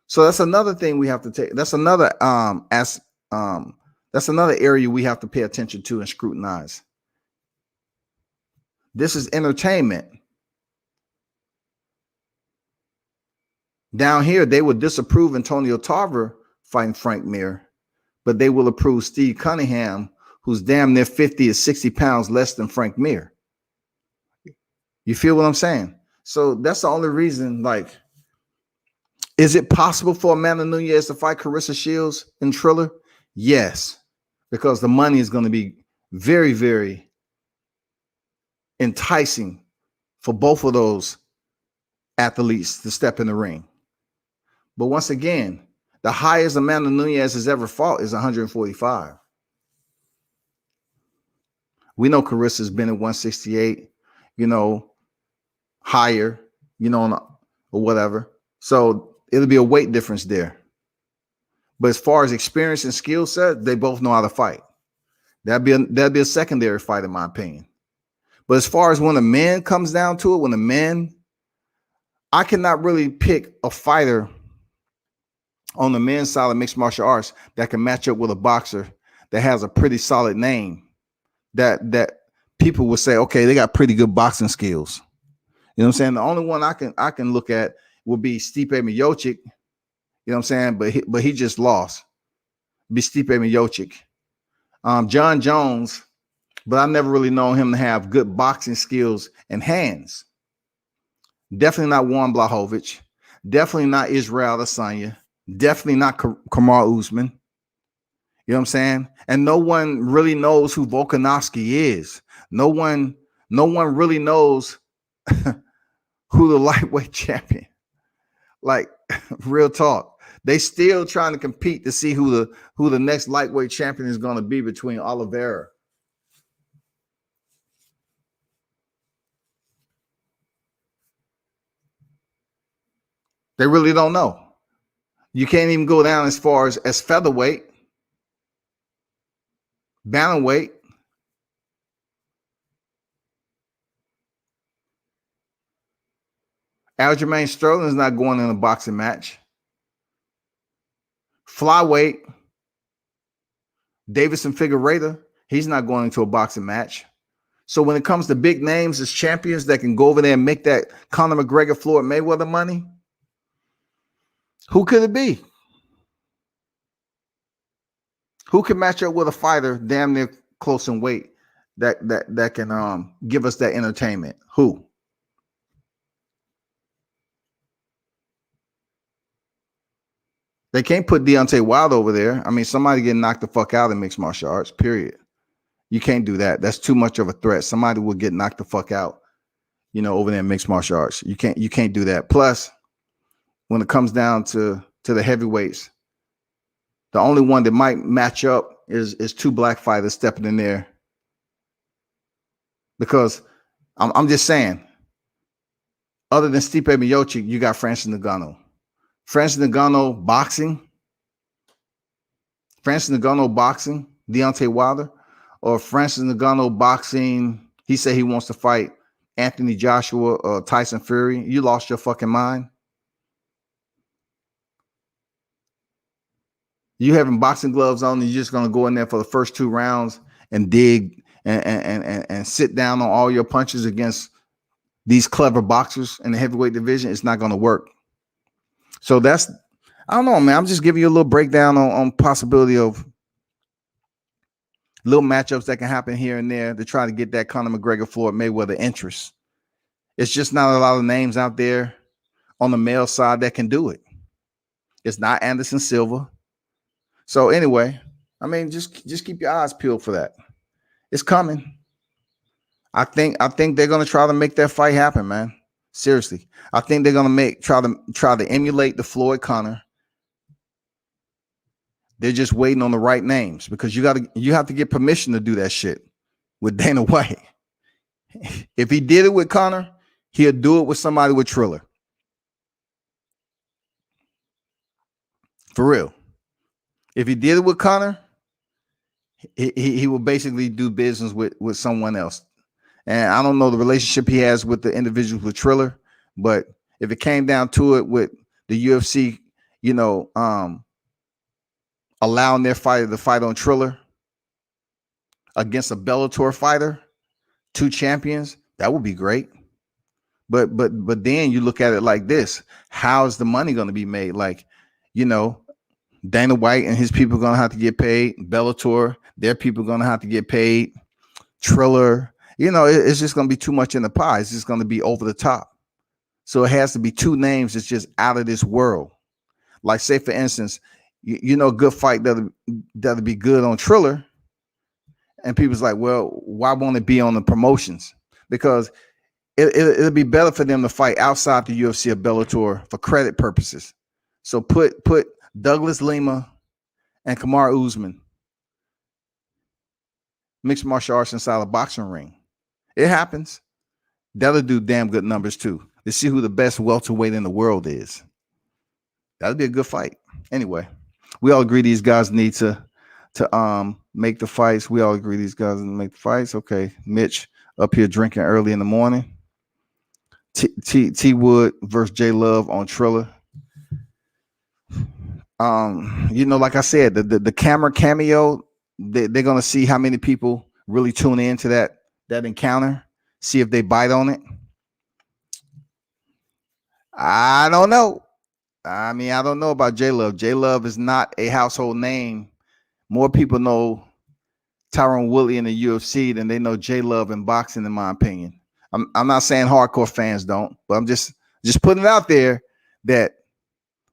So that's another thing we have to take. That's another that's another area we have to pay attention to and scrutinize. This is entertainment. Down here, they would disapprove Antonio Tarver fighting Frank Mir, but they will approve Steve Cunningham, who's damn near 50 to 60 pounds less than Frank Mir. You feel what I'm saying? So that's the only reason, like, is it possible for Amanda Nunes to fight Carissa Shields in Triller? Yes, because the money is going to be very, very enticing for both of those athletes to step in the ring. But once again, the highest Amanda Nunes has ever fought is 145. We know Carissa's been at 168, higher, or whatever. So it'll be a weight difference there. But as far as experience and skill set, they both know how to fight. That'd be a secondary fight, in my opinion. But as far as when the men comes down to it, I cannot really pick a fighter on the men's side of mixed martial arts that can match up with a boxer that has a pretty solid name, that people would say, okay, they got pretty good boxing skills. You know what I'm saying? The only one I can look at would be Stipe Miocic. You know what I'm saying? But he just lost. Be Stipe Miocic. John Jones, but I never really known him to have good boxing skills and hands. Definitely not Juan Blachowicz. Definitely not Israel Adesanya. Definitely not Kamaru Usman. You know what I'm saying? And no one really knows who Volkanovski is. No one really knows who the lightweight champion. Like, real talk. They still trying to compete to see who the next lightweight champion is going to be between Oliveira. They really don't know. You can't even go down as far as featherweight, bantamweight. Aljamain Sterling is not going in a boxing match. Flyweight, Davidson Figueiredo, he's not going into a boxing match. So when it comes to big names as champions that can go over there and make that Conor McGregor, Floyd Mayweather money, who could it be? Who can match up with a fighter damn near close in weight that can give us that entertainment? Who? They can't put Deontay Wilder over there. I mean, somebody getting knocked the fuck out in mixed martial arts, period. You can't do that. That's too much of a threat. Somebody will get knocked the fuck out, over there in mixed martial arts. You can't do that. Plus, when it comes down to the heavyweights, the only one that might match up is two black fighters stepping in there. Because I'm just saying, other than Stipe Miocic, you got Francis Ngannou. Francis Ngannou boxing, Deontay Wilder, or Francis Ngannou boxing. He said he wants to fight Anthony Joshua or Tyson Fury. You lost your fucking mind. You having boxing gloves on, and you're just gonna go in there for the first 2 rounds and dig and sit down on all your punches against these clever boxers in the heavyweight division. It's not gonna work. So I don't know, man. I'm just giving you a little breakdown on possibility of little matchups that can happen here and there to try to get that Conor McGregor, Floyd Mayweather interest. It's just not a lot of names out there on the male side that can do it. It's not Anderson Silva. So anyway, I mean, just keep your eyes peeled for that. It's coming. I think they're gonna try to make that fight happen, man. Seriously, I think they're gonna try to emulate the Floyd Conor. They're just waiting on the right names because you have to get permission to do that shit with Dana White. If he did it with Conor, he'll do it with somebody with Triller. For real. If he did it with Conor, he will basically do business with someone else. And I don't know the relationship he has with the individuals with Triller, but if it came down to it with the UFC, allowing their fighter to fight on Triller against a Bellator fighter, 2 champions, that would be great. But then you look at it like this: how is the money going to be made? Like, Dana White and his people are going to have to get paid. Bellator, their people are going to have to get paid. Triller, it's just going to be too much in the pie. It's just going to be over the top. So it has to be 2 names that's just out of this world. Like, say, for instance, good fight that'll be good on Triller. And people's like, well, why won't it be on the promotions? Because it'll be better for them to fight outside the UFC or Bellator for credit purposes. So put Douglas Lima and Kamaru Usman, mixed martial arts inside a boxing ring. It happens. That'll do damn good numbers too. To see who the best welterweight in the world is. That'll be a good fight. Anyway, we all agree these guys need to make the fights. We all agree these guys need to make the fights. Okay, Mitch up here drinking early in the morning. T Wood versus J Love on Triller. Like I said, the camera cameo, they're gonna see how many people really tune into that encounter. See if they bite on it. I don't know. I mean, I don't know about J Love. J Love is not a household name. More people know Tyron Woodley in the UFC than they know J Love in boxing, in my opinion. I'm not saying hardcore fans don't, but I'm just putting it out there that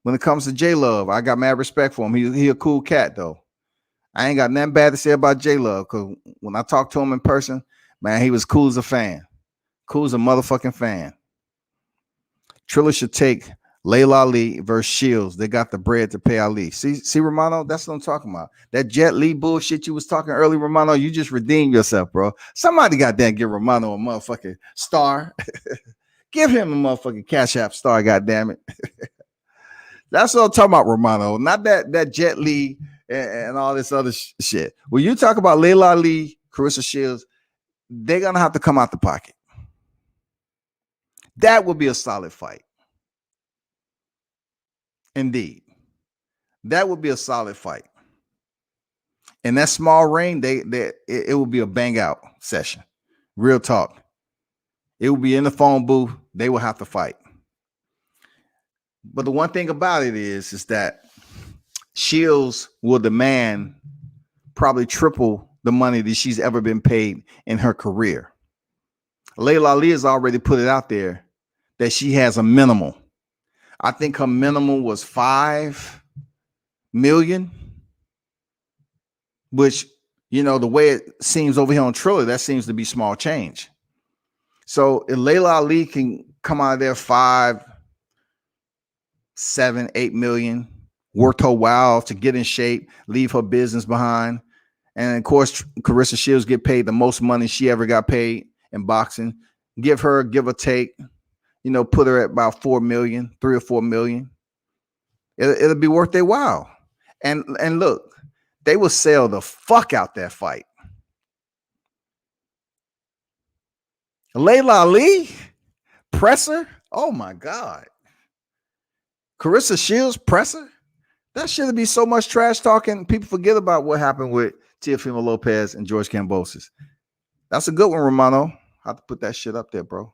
when it comes to J Love, I got mad respect for him. He a cool cat though. I ain't got nothing bad to say about J Love because when I talked to him in person, man, he was cool as a fan. Cool as a motherfucking fan. Triller should take Layla Ali versus Shields. They got the bread to pay Ali. See, Romano, that's what I'm talking about. That Jet Li bullshit you was talking early, Romano, you just redeemed yourself, bro. Somebody goddamn give Romano a motherfucking star. Give him a motherfucking Cash App star, goddamn it. That's what I'm talking about, Romano. Not that Jet Li and all this other shit. When you talk about Layla Ali, Clarissa Shields, they're gonna have to come out the pocket. That would be a solid fight. Indeed. That would be a solid fight. In that small ring, it will be a bang out session. Real talk. It will be in the phone booth. They will have to fight. But the one thing about it is that Shields will demand probably triple the money that she's ever been paid in her career. Layla Ali has already put it out there that she has a minimal. I think her minimum was $5 million, which, the way it seems over here on Triller, that seems to be small change. So if Layla Ali can come out of there 5, 7, 8 million, worked her while to get in shape, leave her business behind. And of course, Clarissa Shields get paid the most money she ever got paid in boxing. Give or take, put her at about 4 million, 3 or 4 million. It'll be worth their while. And look, they will sell the fuck out that fight. Layla Ali, presser. Oh my God. Clarissa Shields, presser. That should be so much trash talking. People forget about what happened with Teofimo Lopez and George Kambosos. That's a good one, Romano. I have to put that shit up there, bro.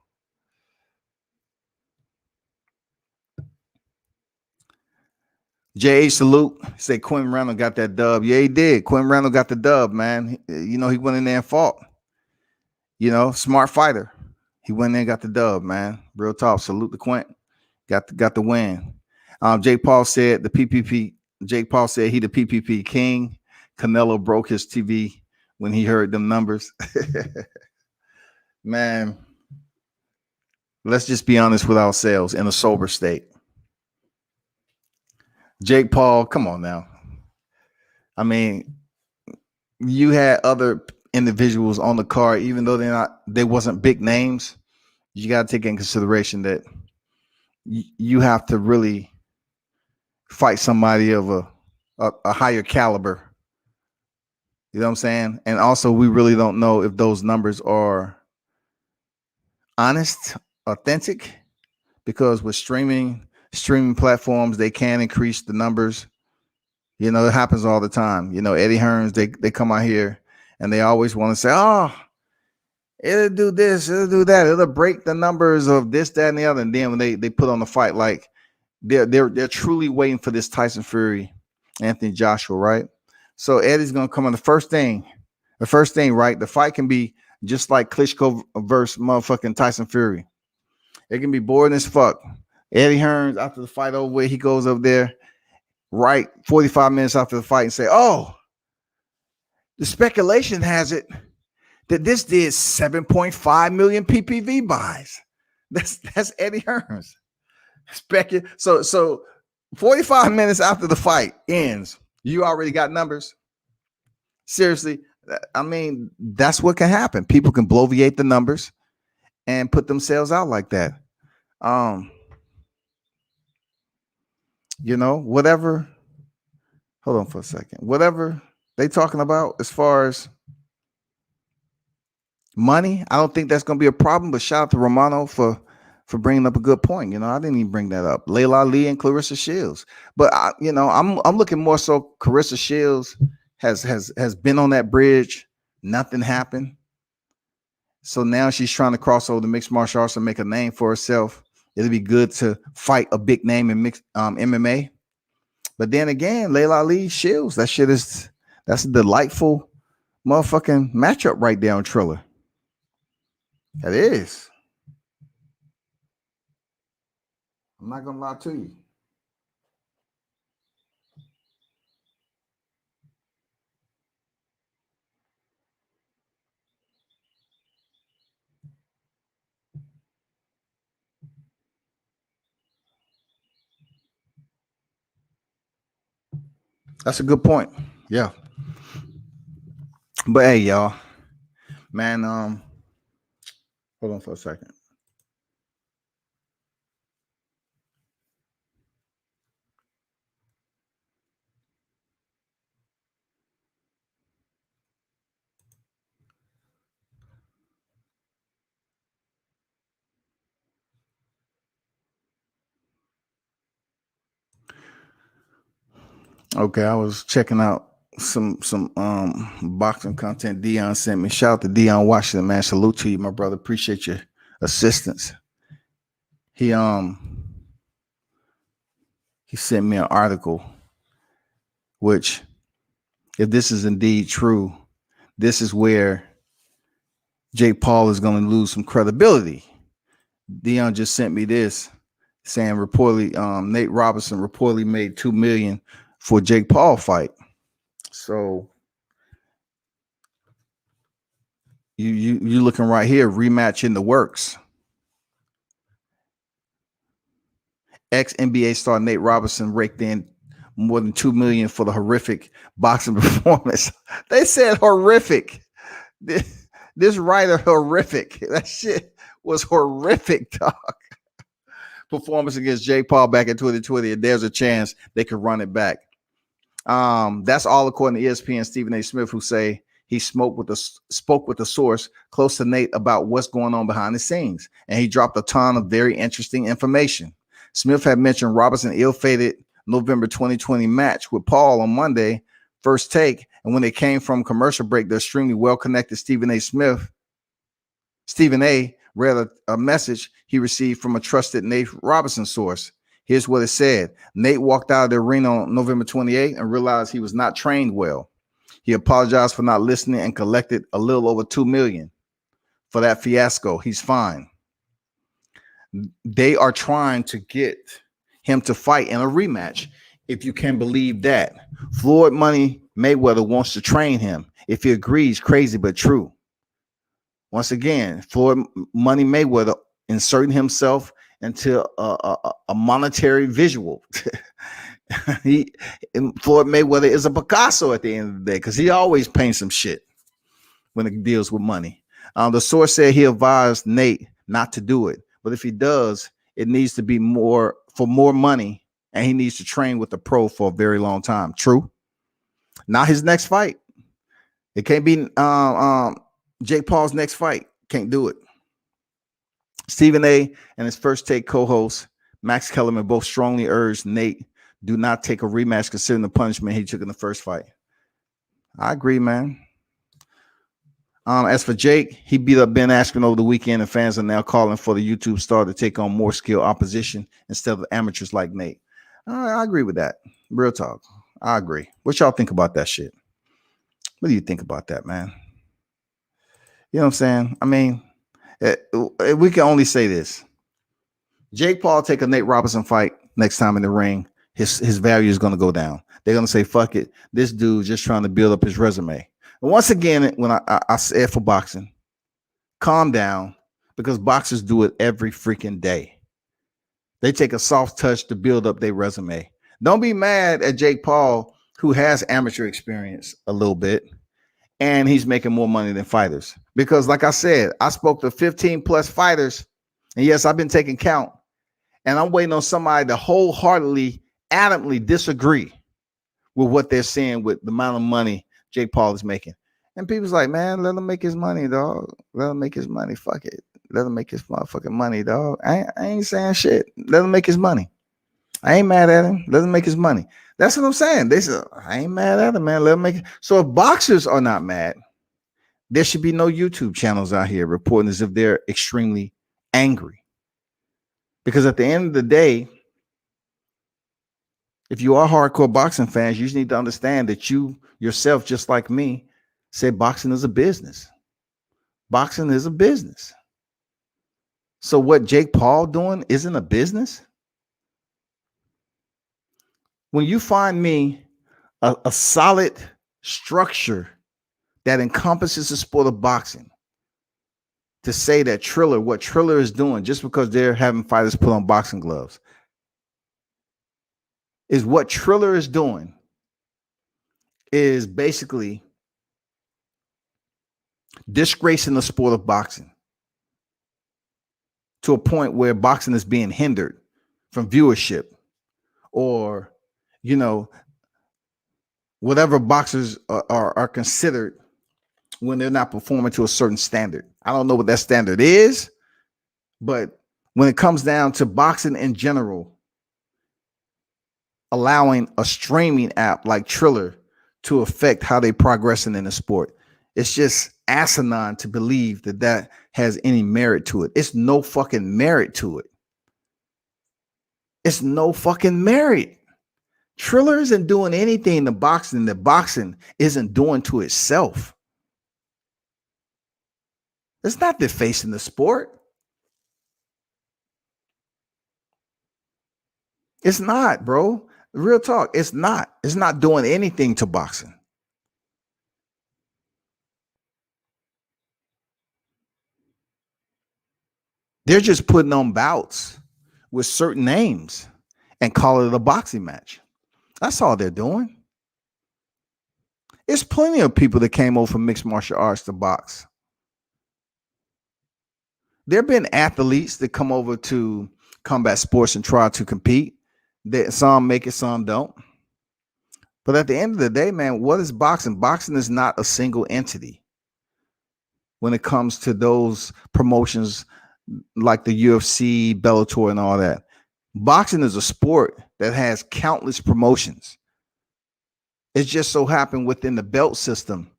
J.H. Salute say Quinn Randall got that dub. Yeah, he did. Quinn Randall got the dub, man. He went in there and fought. Smart fighter. He went in there and got the dub, man. Real talk. Salute to Quinn. got the win. Jake Paul said the PPP. Jake Paul said he the PPP king. Canelo broke his TV when he heard them numbers. Man, let's just be honest with ourselves in a sober state. Jake Paul, come on now. I mean, you had other individuals on the card, even though they wasn't big names. You got to take in consideration that you have to really fight somebody of a higher caliber. You know what I'm saying? And also, we really don't know if those numbers are honest, authentic, because with streaming platforms, they can increase the numbers. You know, it happens all the time. You know, Eddie Hearns, they come out here and they always want to say, oh, it'll do this, it'll do that, it'll break the numbers of this, that, and the other. And then when they put on the fight, like they're truly waiting for this Tyson Fury, Anthony Joshua, right? So Eddie's gonna come on the first thing, right? The fight can be just like Klitschko versus motherfucking Tyson Fury. It can be boring as fuck. Eddie Hearns, after the fight over with, he goes up there, right, 45 minutes after the fight, and say, oh, the speculation has it that this did 7.5 million PPV buys. That's Eddie Hearns. So 45 minutes after the fight ends, you already got numbers. Seriously, I mean, that's what can happen. People can bloviate the numbers and put themselves out like that. You know, whatever. Hold on for a second. Whatever they talking about as far as money, I don't think that's going to be a problem. But shout out to Romano for bringing up a good point. You know, I didn't even bring that up. Layla Ali and Clarissa Shields. But I'm looking more so. Clarissa Shields has been on that bridge. Nothing happened. So now she's trying to cross over the mixed martial arts and make a name for herself. It'll be good to fight a big name in mixed MMA. But then again, Layla Ali Shields, that's a delightful motherfucking matchup right there on Triller. That is. I'm not gonna lie to you. That's a good point. Yeah. But hey, y'all, man, hold on for a second. Okay, I was checking out some boxing content Dion sent me. Shout out to Dion Washington, man. Salute to you, my brother. Appreciate your assistance. He sent me an article, which, if this is indeed true, this is where Jake Paul is going to lose some credibility. Dion just sent me this, saying reportedly, Nate Robinson reportedly made $2 million for Jake Paul fight. So you looking right here, rematch in the works. Ex-NBA star Nate Robinson raked in more than $2 million for the horrific boxing performance. They said horrific. This writer horrific. That shit was horrific, dog. Performance against Jake Paul back in 2020. And there's a chance they could run it back. That's all according to ESPN Stephen A. Smith, who say he spoke with a source close to Nate about what's going on behind the scenes, and he dropped a ton of very interesting information. Smith had mentioned Robinson ill-fated November 2020 match with Paul on Monday, First Take, and when they came from commercial break, the extremely well-connected Stephen A. read a message he received from a trusted Nate Robinson source. Here's what it said. Nate walked out of the arena on November 28 and realized he was not trained well. He apologized for not listening and collected a little over $2 million for that fiasco. He's fine. They are trying to get him to fight in a rematch. If you can believe that. Floyd Money Mayweather wants to train him. If he agrees, crazy but true. Once again, Floyd Money Mayweather inserting himself into a monetary visual. Floyd Mayweather is a Picasso at the end of the day because he always paints some shit when it deals with money. The source said he advised Nate not to do it, but if he does, it needs to be more money, and he needs to train with the pro for a very long time. True. Not his next fight. It can't be Jake Paul's next fight. Can't do it. Stephen A. and his First Take co-host Max Kellerman both strongly urged Nate do not take a rematch considering the punishment he took in the first fight. I agree, man. As for Jake, he beat up Ben Askren over the weekend, and fans are now calling for the YouTube star to take on more skilled opposition instead of amateurs like Nate. I agree with that. Real talk. I agree. What y'all think about that shit? What do you think about that, man? You know what I'm saying? I mean, we can only say this. Jake Paul take a Nate Robinson fight next time in the ring, his value is going to go down. They're going to say, fuck it. This dude just trying to build up his resume. And once again, when I said for boxing, calm down, because boxers do it every freaking day. They take a soft touch to build up their resume. Don't be mad at Jake Paul, who has amateur experience a little bit, and he's making more money than fighters. Because like I said, I spoke to 15 plus fighters, and yes, I've been taking count, and I'm waiting on somebody to wholeheartedly, adamantly disagree with what they're saying with the amount of money Jake Paul is making. And people's like, man, let him make his money, dog. Let him make his money. Fuck it. Let him make his motherfucking money, dog. I ain't saying shit. Let him make his money. I ain't mad at him. Let him make his money. That's what I'm saying. They said, I ain't mad at him, man. Let him make it. So if boxers are not mad, there should be no YouTube channels out here reporting as if they're extremely angry. Because at the end of the day, if you are hardcore boxing fans, you just need to understand that you yourself, just like me, say boxing is a business. Boxing is a business. So what Jake Paul doing isn't a business? When you find me a solid structure that encompasses the sport of boxing, to say that Triller, what Triller is doing, just because they're having fighters put on boxing gloves, is what Triller is doing is basically disgracing the sport of boxing to a point where boxing is being hindered from viewership, or, you know, whatever boxers are considered when they're not performing to a certain standard. I don't know what that standard is, but when it comes down to boxing in general, allowing a streaming app like Triller to affect how they progressing in the sport, it's just asinine to believe that that has any merit to it. It's no fucking merit to it. It's no fucking merit. Triller isn't doing anything to boxing that boxing isn't doing to itself. It's not defacing the sport. It's not, bro. Real talk. It's not. It's not doing anything to boxing. They're just putting on bouts with certain names and call it a boxing match. That's all they're doing. There's plenty of people that came over from mixed martial arts to box. There have been athletes that come over to combat sports and try to compete. That some make it, some don't. But at the end of the day, man, what is boxing? Boxing is not a single entity when it comes to those promotions like the UFC, Bellator, and all that. Boxing is a sport that has countless promotions. It just so happened within the belt system,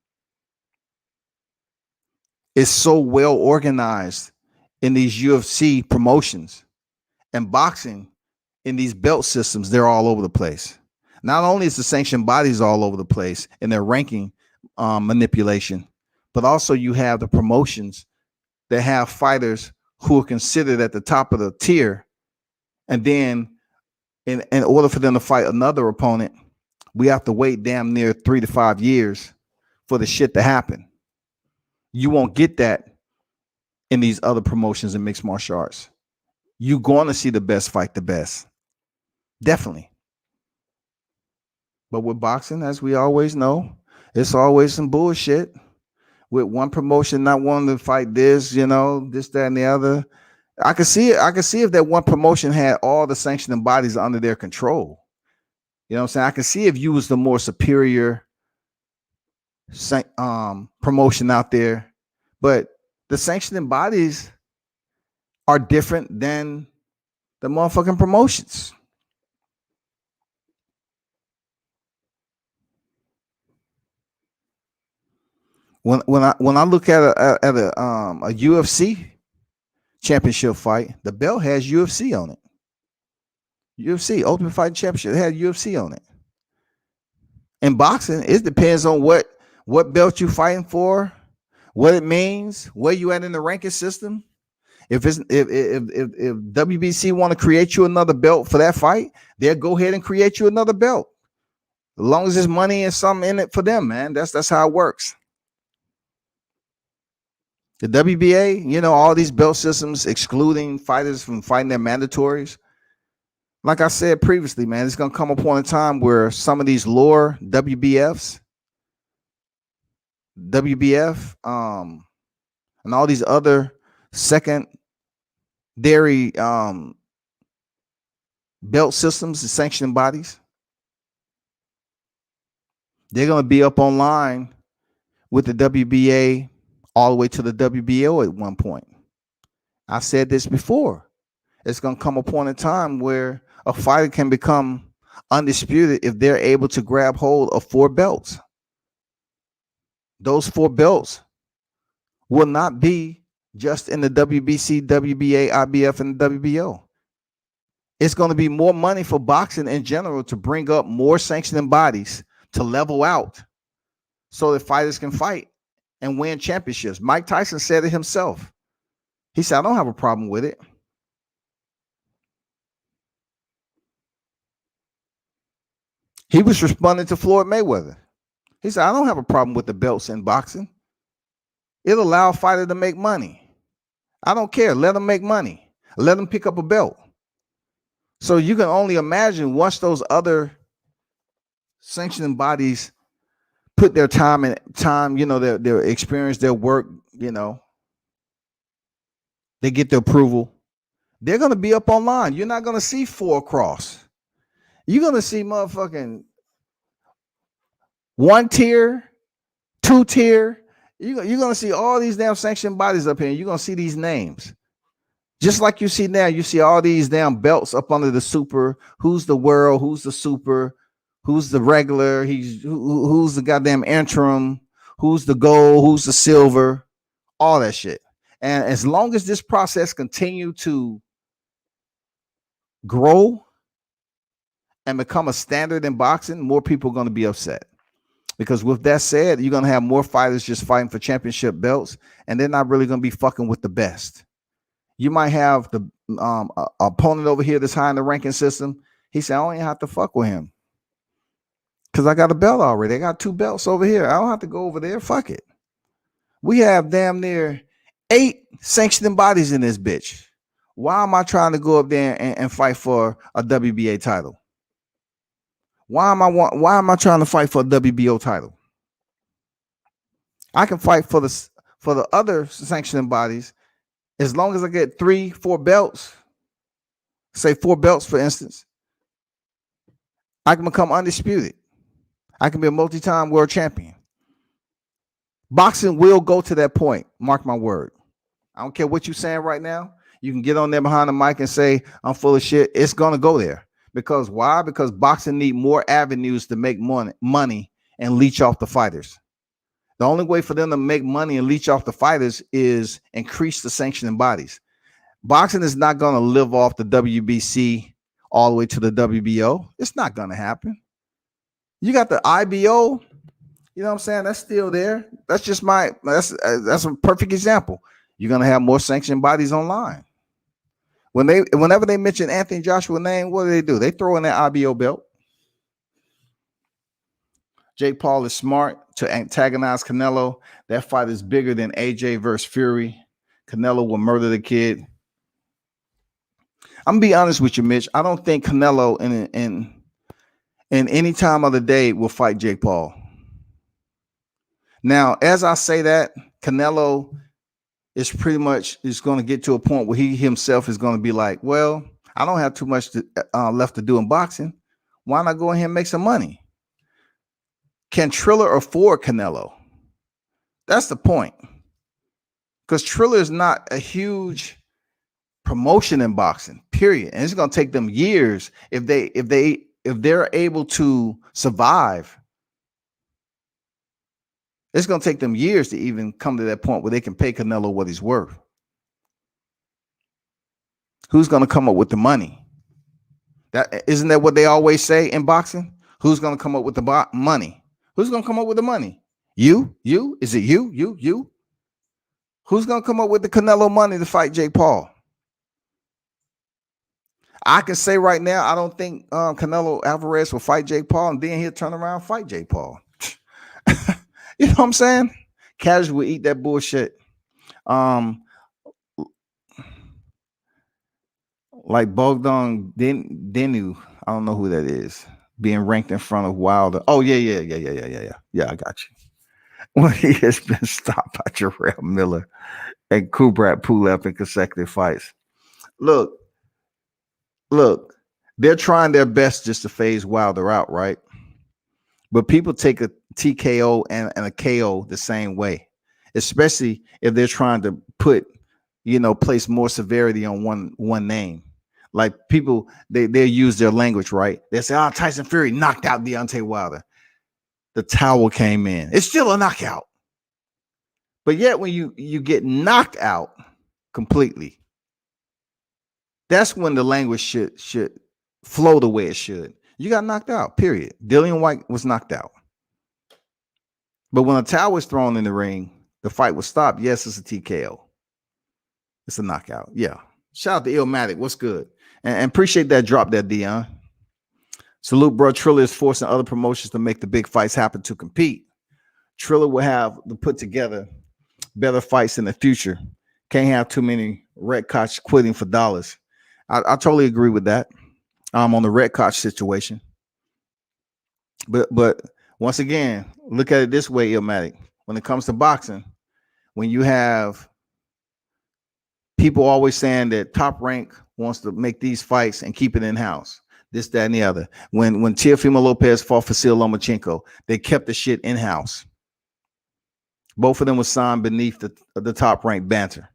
it's so well organized in these UFC promotions, and boxing in these belt systems, they're all over the place. Not only is the sanctioned bodies all over the place in their ranking manipulation, but also you have the promotions that have fighters who are considered at the top of the tier. And then in order for them to fight another opponent, we have to wait damn near 3 to 5 years for the shit to happen. You won't get that in these other promotions in mixed martial arts. You're going to see the best fight the best. Definitely. But with boxing, as we always know, it's always some bullshit. With one promotion not wanting to fight this, this, that, and the other. I can see it. I can see if that one promotion had all the sanctioning bodies under their control. You know what I'm saying? I can see if you was the more superior promotion out there. But the sanctioning bodies are different than the motherfucking promotions. When I look at a UFC championship fight, the belt has UFC on it. UFC Ultimate Fighting Championship, it had UFC on it. In boxing, it depends on what belt you're fighting for, what it means, where you at in the ranking system. If WBC want to create you another belt for that fight, they'll go ahead and create you another belt. As long as there's money and something in it for them, man. That's how it works. The WBA, all these belt systems excluding fighters from fighting their mandatories. Like I said previously, man, it's going to come upon a time where some of these lower WBF, and all these other secondary belt systems and sanctioning bodies, they're going to be up online with the WBA all the way to the WBO at one point. I said this before. It's going to come upon a time where a fighter can become undisputed if they're able to grab hold of 4 belts. Those 4 belts will not be just in the WBC, WBA, IBF, and the WBO. It's going to be more money for boxing in general to bring up more sanctioning bodies to level out so that fighters can fight and win championships. Mike Tyson said it himself. He said, I don't have a problem with it. He was responding to Floyd Mayweather. He said, I don't have a problem with the belts in boxing. It'll allow a fighter to make money. I don't care. Let them make money. Let them pick up a belt. So you can only imagine once those other sanctioning bodies put their time, their experience, their work, they get the approval. They're going to be up online. You're not going to see 4 across. You're going to see motherfucking 1 tier, 2 tier. You're going to see all these damn sanctioned bodies up here. You're going to see these names. Just like you see now, you see all these damn belts up under the super. Who's the world? Who's the super? Who's the regular? Who's the goddamn interim? Who's the gold? Who's the silver? All that shit. And as long as this process continue to grow and become a standard in boxing, more people are going to be upset. Because with that said, you're going to have more fighters just fighting for championship belts, and they're not really going to be fucking with the best. You might have the opponent over here that's high in the ranking system. He said, I don't even have to fuck with him because I got a belt already. I got 2 belts over here. I don't have to go over there. Fuck it. We have damn near 8 sanctioning bodies in this bitch. Why am I trying to go up there and fight for a WBA title? Why am I trying to fight for a WBO title? I can fight for the other sanctioning bodies as long as I get 3, 4 belts. Say 4 belts, for instance. I can become undisputed. I can be a multi-time world champion. Boxing will go to that point. Mark my word. I don't care what you're saying right now. You can get on there behind the mic and say, I'm full of shit. It's going to go there. Because why? Because boxing need more avenues to make money and leech off the fighters. The only way for them to make money and leech off the fighters is increase the sanctioning bodies. Boxing is not going to live off the WBC all the way to the WBO. It's not going to happen. You got the IBO. You know what I'm saying? That's still there. That's just that's a perfect example. you're gonna have more sanctioned bodies online. Whenever they mention Anthony Joshua's name, what do? They throw in that IBO belt. Jake Paul is smart to antagonize Canelo. That fight is bigger than AJ versus Fury. Canelo will murder the kid. I'm gonna be honest with you, Mitch. I don't think Canelo in any time of the day will fight Jake Paul. Now, as I say that, Canelo is pretty much going to get to a point where he himself is going to be like, well, I don't have too much left to do in boxing. Why not go ahead and make some money? Can Triller afford Canelo? That's the point. Because Triller is not a huge promotion in boxing, period. And it's going to take them years if they're able to survive. It's going to take them years to even come to that point where they can pay Canelo what he's worth. Who's going to come up with the money? Isn't that what they always say in boxing? Who's going to come up with the money? Who's going to come up with the money? You? Is it you? Who's going to come up with the Canelo money to fight Jake Paul? I can say right now, I don't think Canelo Alvarez will fight Jake Paul, and then he'll turn around and fight Jake Paul. You know what I'm saying? Casual will eat that bullshit. Like Bogdan Denu, I don't know who that is, being ranked in front of Wilder. Oh, yeah. Yeah, I got you. Well, he has been stopped by Jarrell Miller and Kubrat Pulev in consecutive fights. Look, they're trying their best just to phase Wilder out, right? But people take a TKO and a KO the same way, especially if they're trying to place more severity on one name. Like people, they use their language, right? They say, Tyson Fury knocked out Deontay Wilder. The towel came in. It's still a knockout. But yet when you get knocked out completely, that's when the language should flow the way it should. You got knocked out, period. Dillian White was knocked out. But when a towel was thrown in the ring, the fight was stopped. Yes, it's a TKO. It's a knockout. Yeah. Shout out to Illmatic. What's good? And appreciate that drop there, Dion. Salute, bro. Triller is forcing other promotions to make the big fights happen to compete. Triller will have to put together better fights in the future. Can't have too many Redkach quitting for dollars. I totally agree with that. On the Redkach situation. But once again, look at it this way, Illmatic. When it comes to boxing, when you have people always saying that Top Rank wants to make these fights and keep it in-house, this, that, and the other. When Teofimo Lopez fought Vasil Lomachenko, they kept the shit in-house. Both of them were signed beneath the Top Rank banter.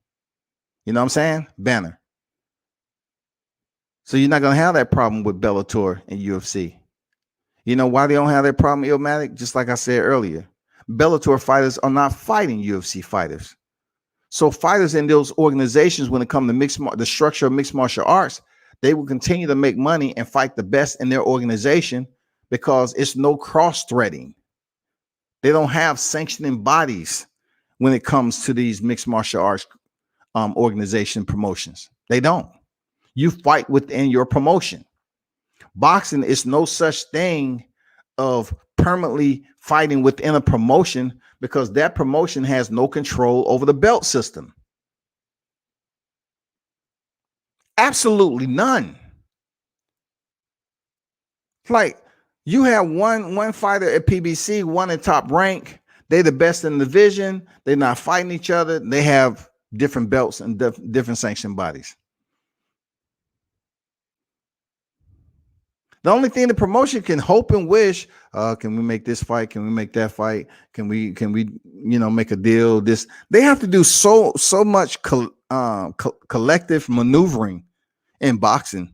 You know what I'm saying? Banner. So you're not going to have that problem with Bellator and UFC. You know why they don't have that problem, Illmatic? Just like I said earlier, Bellator fighters are not fighting UFC fighters. So fighters in those organizations, when it comes to the structure of mixed martial arts, they will continue to make money and fight the best in their organization because it's no cross-threading. They don't have sanctioning bodies when it comes to these mixed martial arts organization promotions. They don't. You fight within your promotion. Boxing is no such thing of permanently fighting within a promotion because that promotion has no control over the belt system. Absolutely none. Like you have one fighter at PBC, one in Top Rank. They're the best in the division. They're not fighting each other. They have different belts and different sanction bodies. The only thing the promotion can hope and wish, can we make this fight? Can we make that fight? Can we make a deal? This they have to do so much collective maneuvering in boxing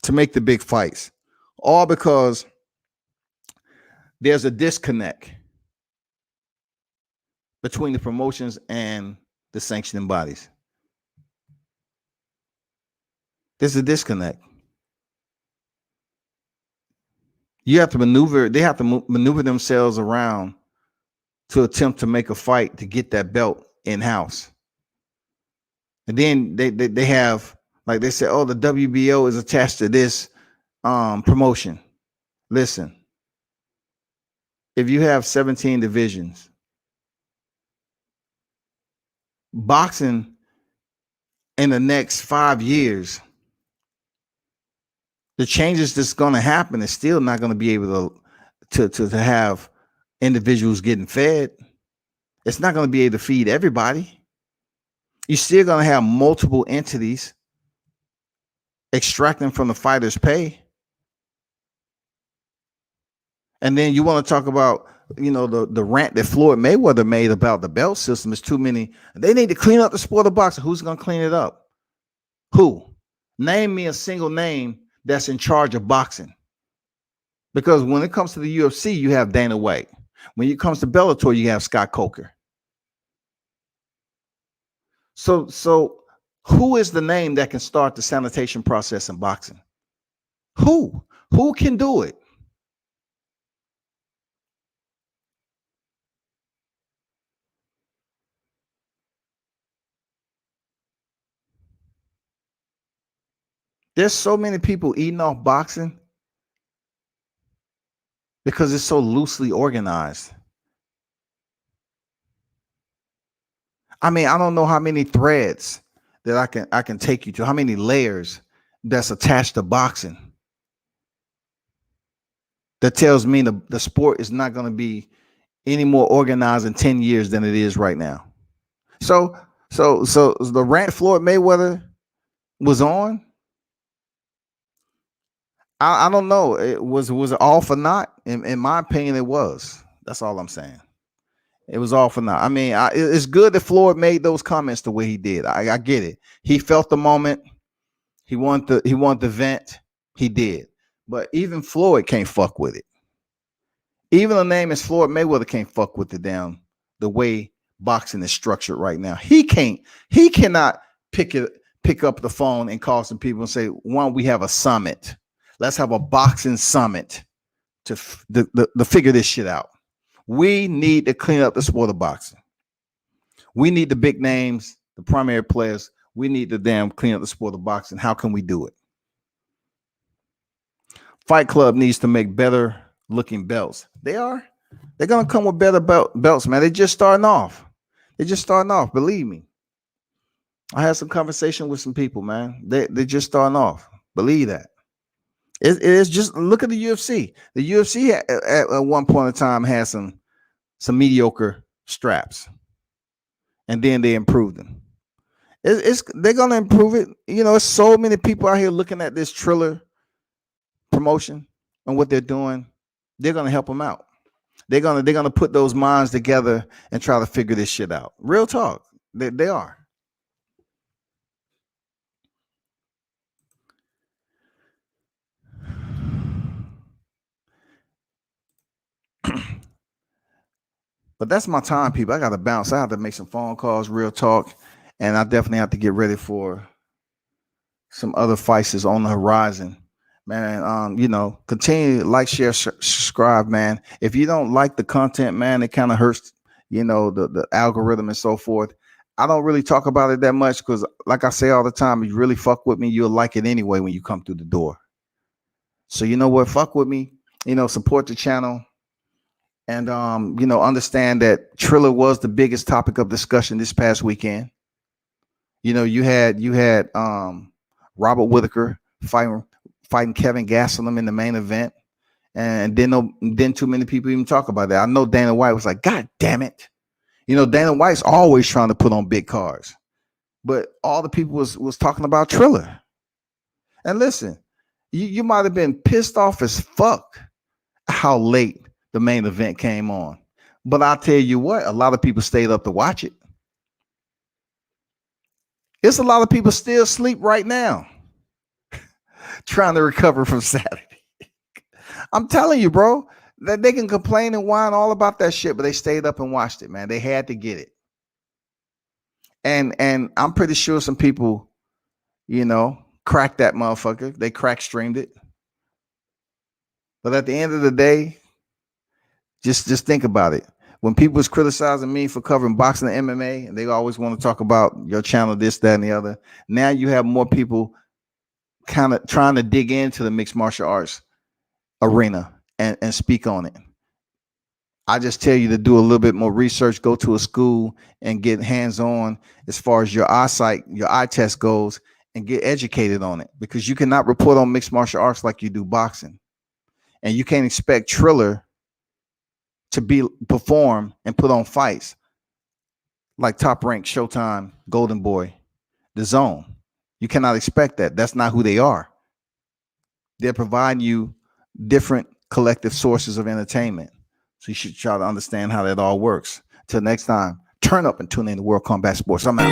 to make the big fights, all because there's a disconnect between the promotions and the sanctioning bodies. There's a disconnect. You have to maneuver. They have to maneuver themselves around to attempt to make a fight to get that belt in-house. And then they have, like they say, oh, the WBO is attached to this promotion. Listen, if you have 17 divisions, boxing in the next 5 years, the changes that's going to happen is still not going to be able to have individuals getting fed. It's not going to be able to feed everybody. You're still going to have multiple entities extracting from the fighter's pay. And then you want to talk about, the rant that Floyd Mayweather made about the belt system is too many. They need to clean up the sport of boxing. Who's going to clean it up? Who? Name me a single name that's in charge of boxing. Because when it comes to the UFC, you have Dana White. When it comes to Bellator, you have Scott Coker. So who is the name that can start the sanitation process in boxing? Who can do it? There's so many people eating off boxing because it's so loosely organized. I mean, I don't know how many threads that I can take you to, how many layers that's attached to boxing. That tells me the sport is not going to be any more organized in 10 years than it is right now. So the rant Floyd Mayweather was on, I don't know. Was it all for naught? In my opinion, it was. That's all I'm saying. It was all for naught. I mean, it's good that Floyd made those comments the way he did. I get it. He felt the moment. He wanted the vent. He did. But even Floyd can't fuck with it. Even the name is Floyd Mayweather can't fuck with it down the way boxing is structured right now. He cannot pick up the phone and call some people and say, why don't we have a summit? Let's have a boxing summit to figure this shit out. We need to clean up the sport of boxing. We need the big names, the primary players. We need to damn clean up the sport of boxing. How can we do it? Fight Club needs to make better looking belts. They're going to come with better belts, man. They're just starting off. Believe me. I had some conversation with some people, man. They're just starting off. Believe that. It's just look at the UFC. The UFC at one point in time had some mediocre straps, and then they improved them. They're gonna improve it. It's so many people out here looking at this Triller promotion and what they're doing. They're gonna help them out. They're gonna put those minds together and try to figure this shit out. Real talk. They are. But that's my time, people. I got to bounce. I have to make some phone calls, real talk. And I definitely have to get ready for some other fights that's on the horizon. Man, continue to like, share, subscribe, man. If you don't like the content, man, it kind of hurts, the algorithm and so forth. I don't really talk about it that much because, like I say all the time, if you really fuck with me, you'll like it anyway when you come through the door. So you know what? Fuck with me. Support the channel. And, understand that Triller was the biggest topic of discussion this past weekend. You had Robert Whittaker fighting Kevin Gastelum in the main event. And then too many people even talk about that. I know Dana White was like, God damn it. Dana White's always trying to put on big cards. But all the people was talking about Triller. And listen, you might have been pissed off as fuck how late the main event came on. But I'll tell you what, a lot of people stayed up to watch it. It's a lot of people still asleep right now trying to recover from Saturday. I'm telling you, bro, that they can complain and whine all about that shit, but they stayed up and watched it, man. They had to get it. And I'm pretty sure some people, cracked that motherfucker. They crack streamed it. But at the end of the day, just think about it. When people was criticizing me for covering boxing and MMA, and they always want to talk about your channel, this, that, and the other. Now you have more people kind of trying to dig into the mixed martial arts arena and speak on it. I just tell you to do a little bit more research, go to a school and get hands-on as far as your eyesight, your eye test goes, and get educated on it, because you cannot report on mixed martial arts like you do boxing. And you can't expect Triller to perform and put on fights like Top Rank, Showtime, Golden Boy, The Zone. You cannot expect that. That's not who they are. They're providing you different collective sources of entertainment. So you should try to understand how that all works. Till next time, turn up and tune in to World Combat Sports. I'm out.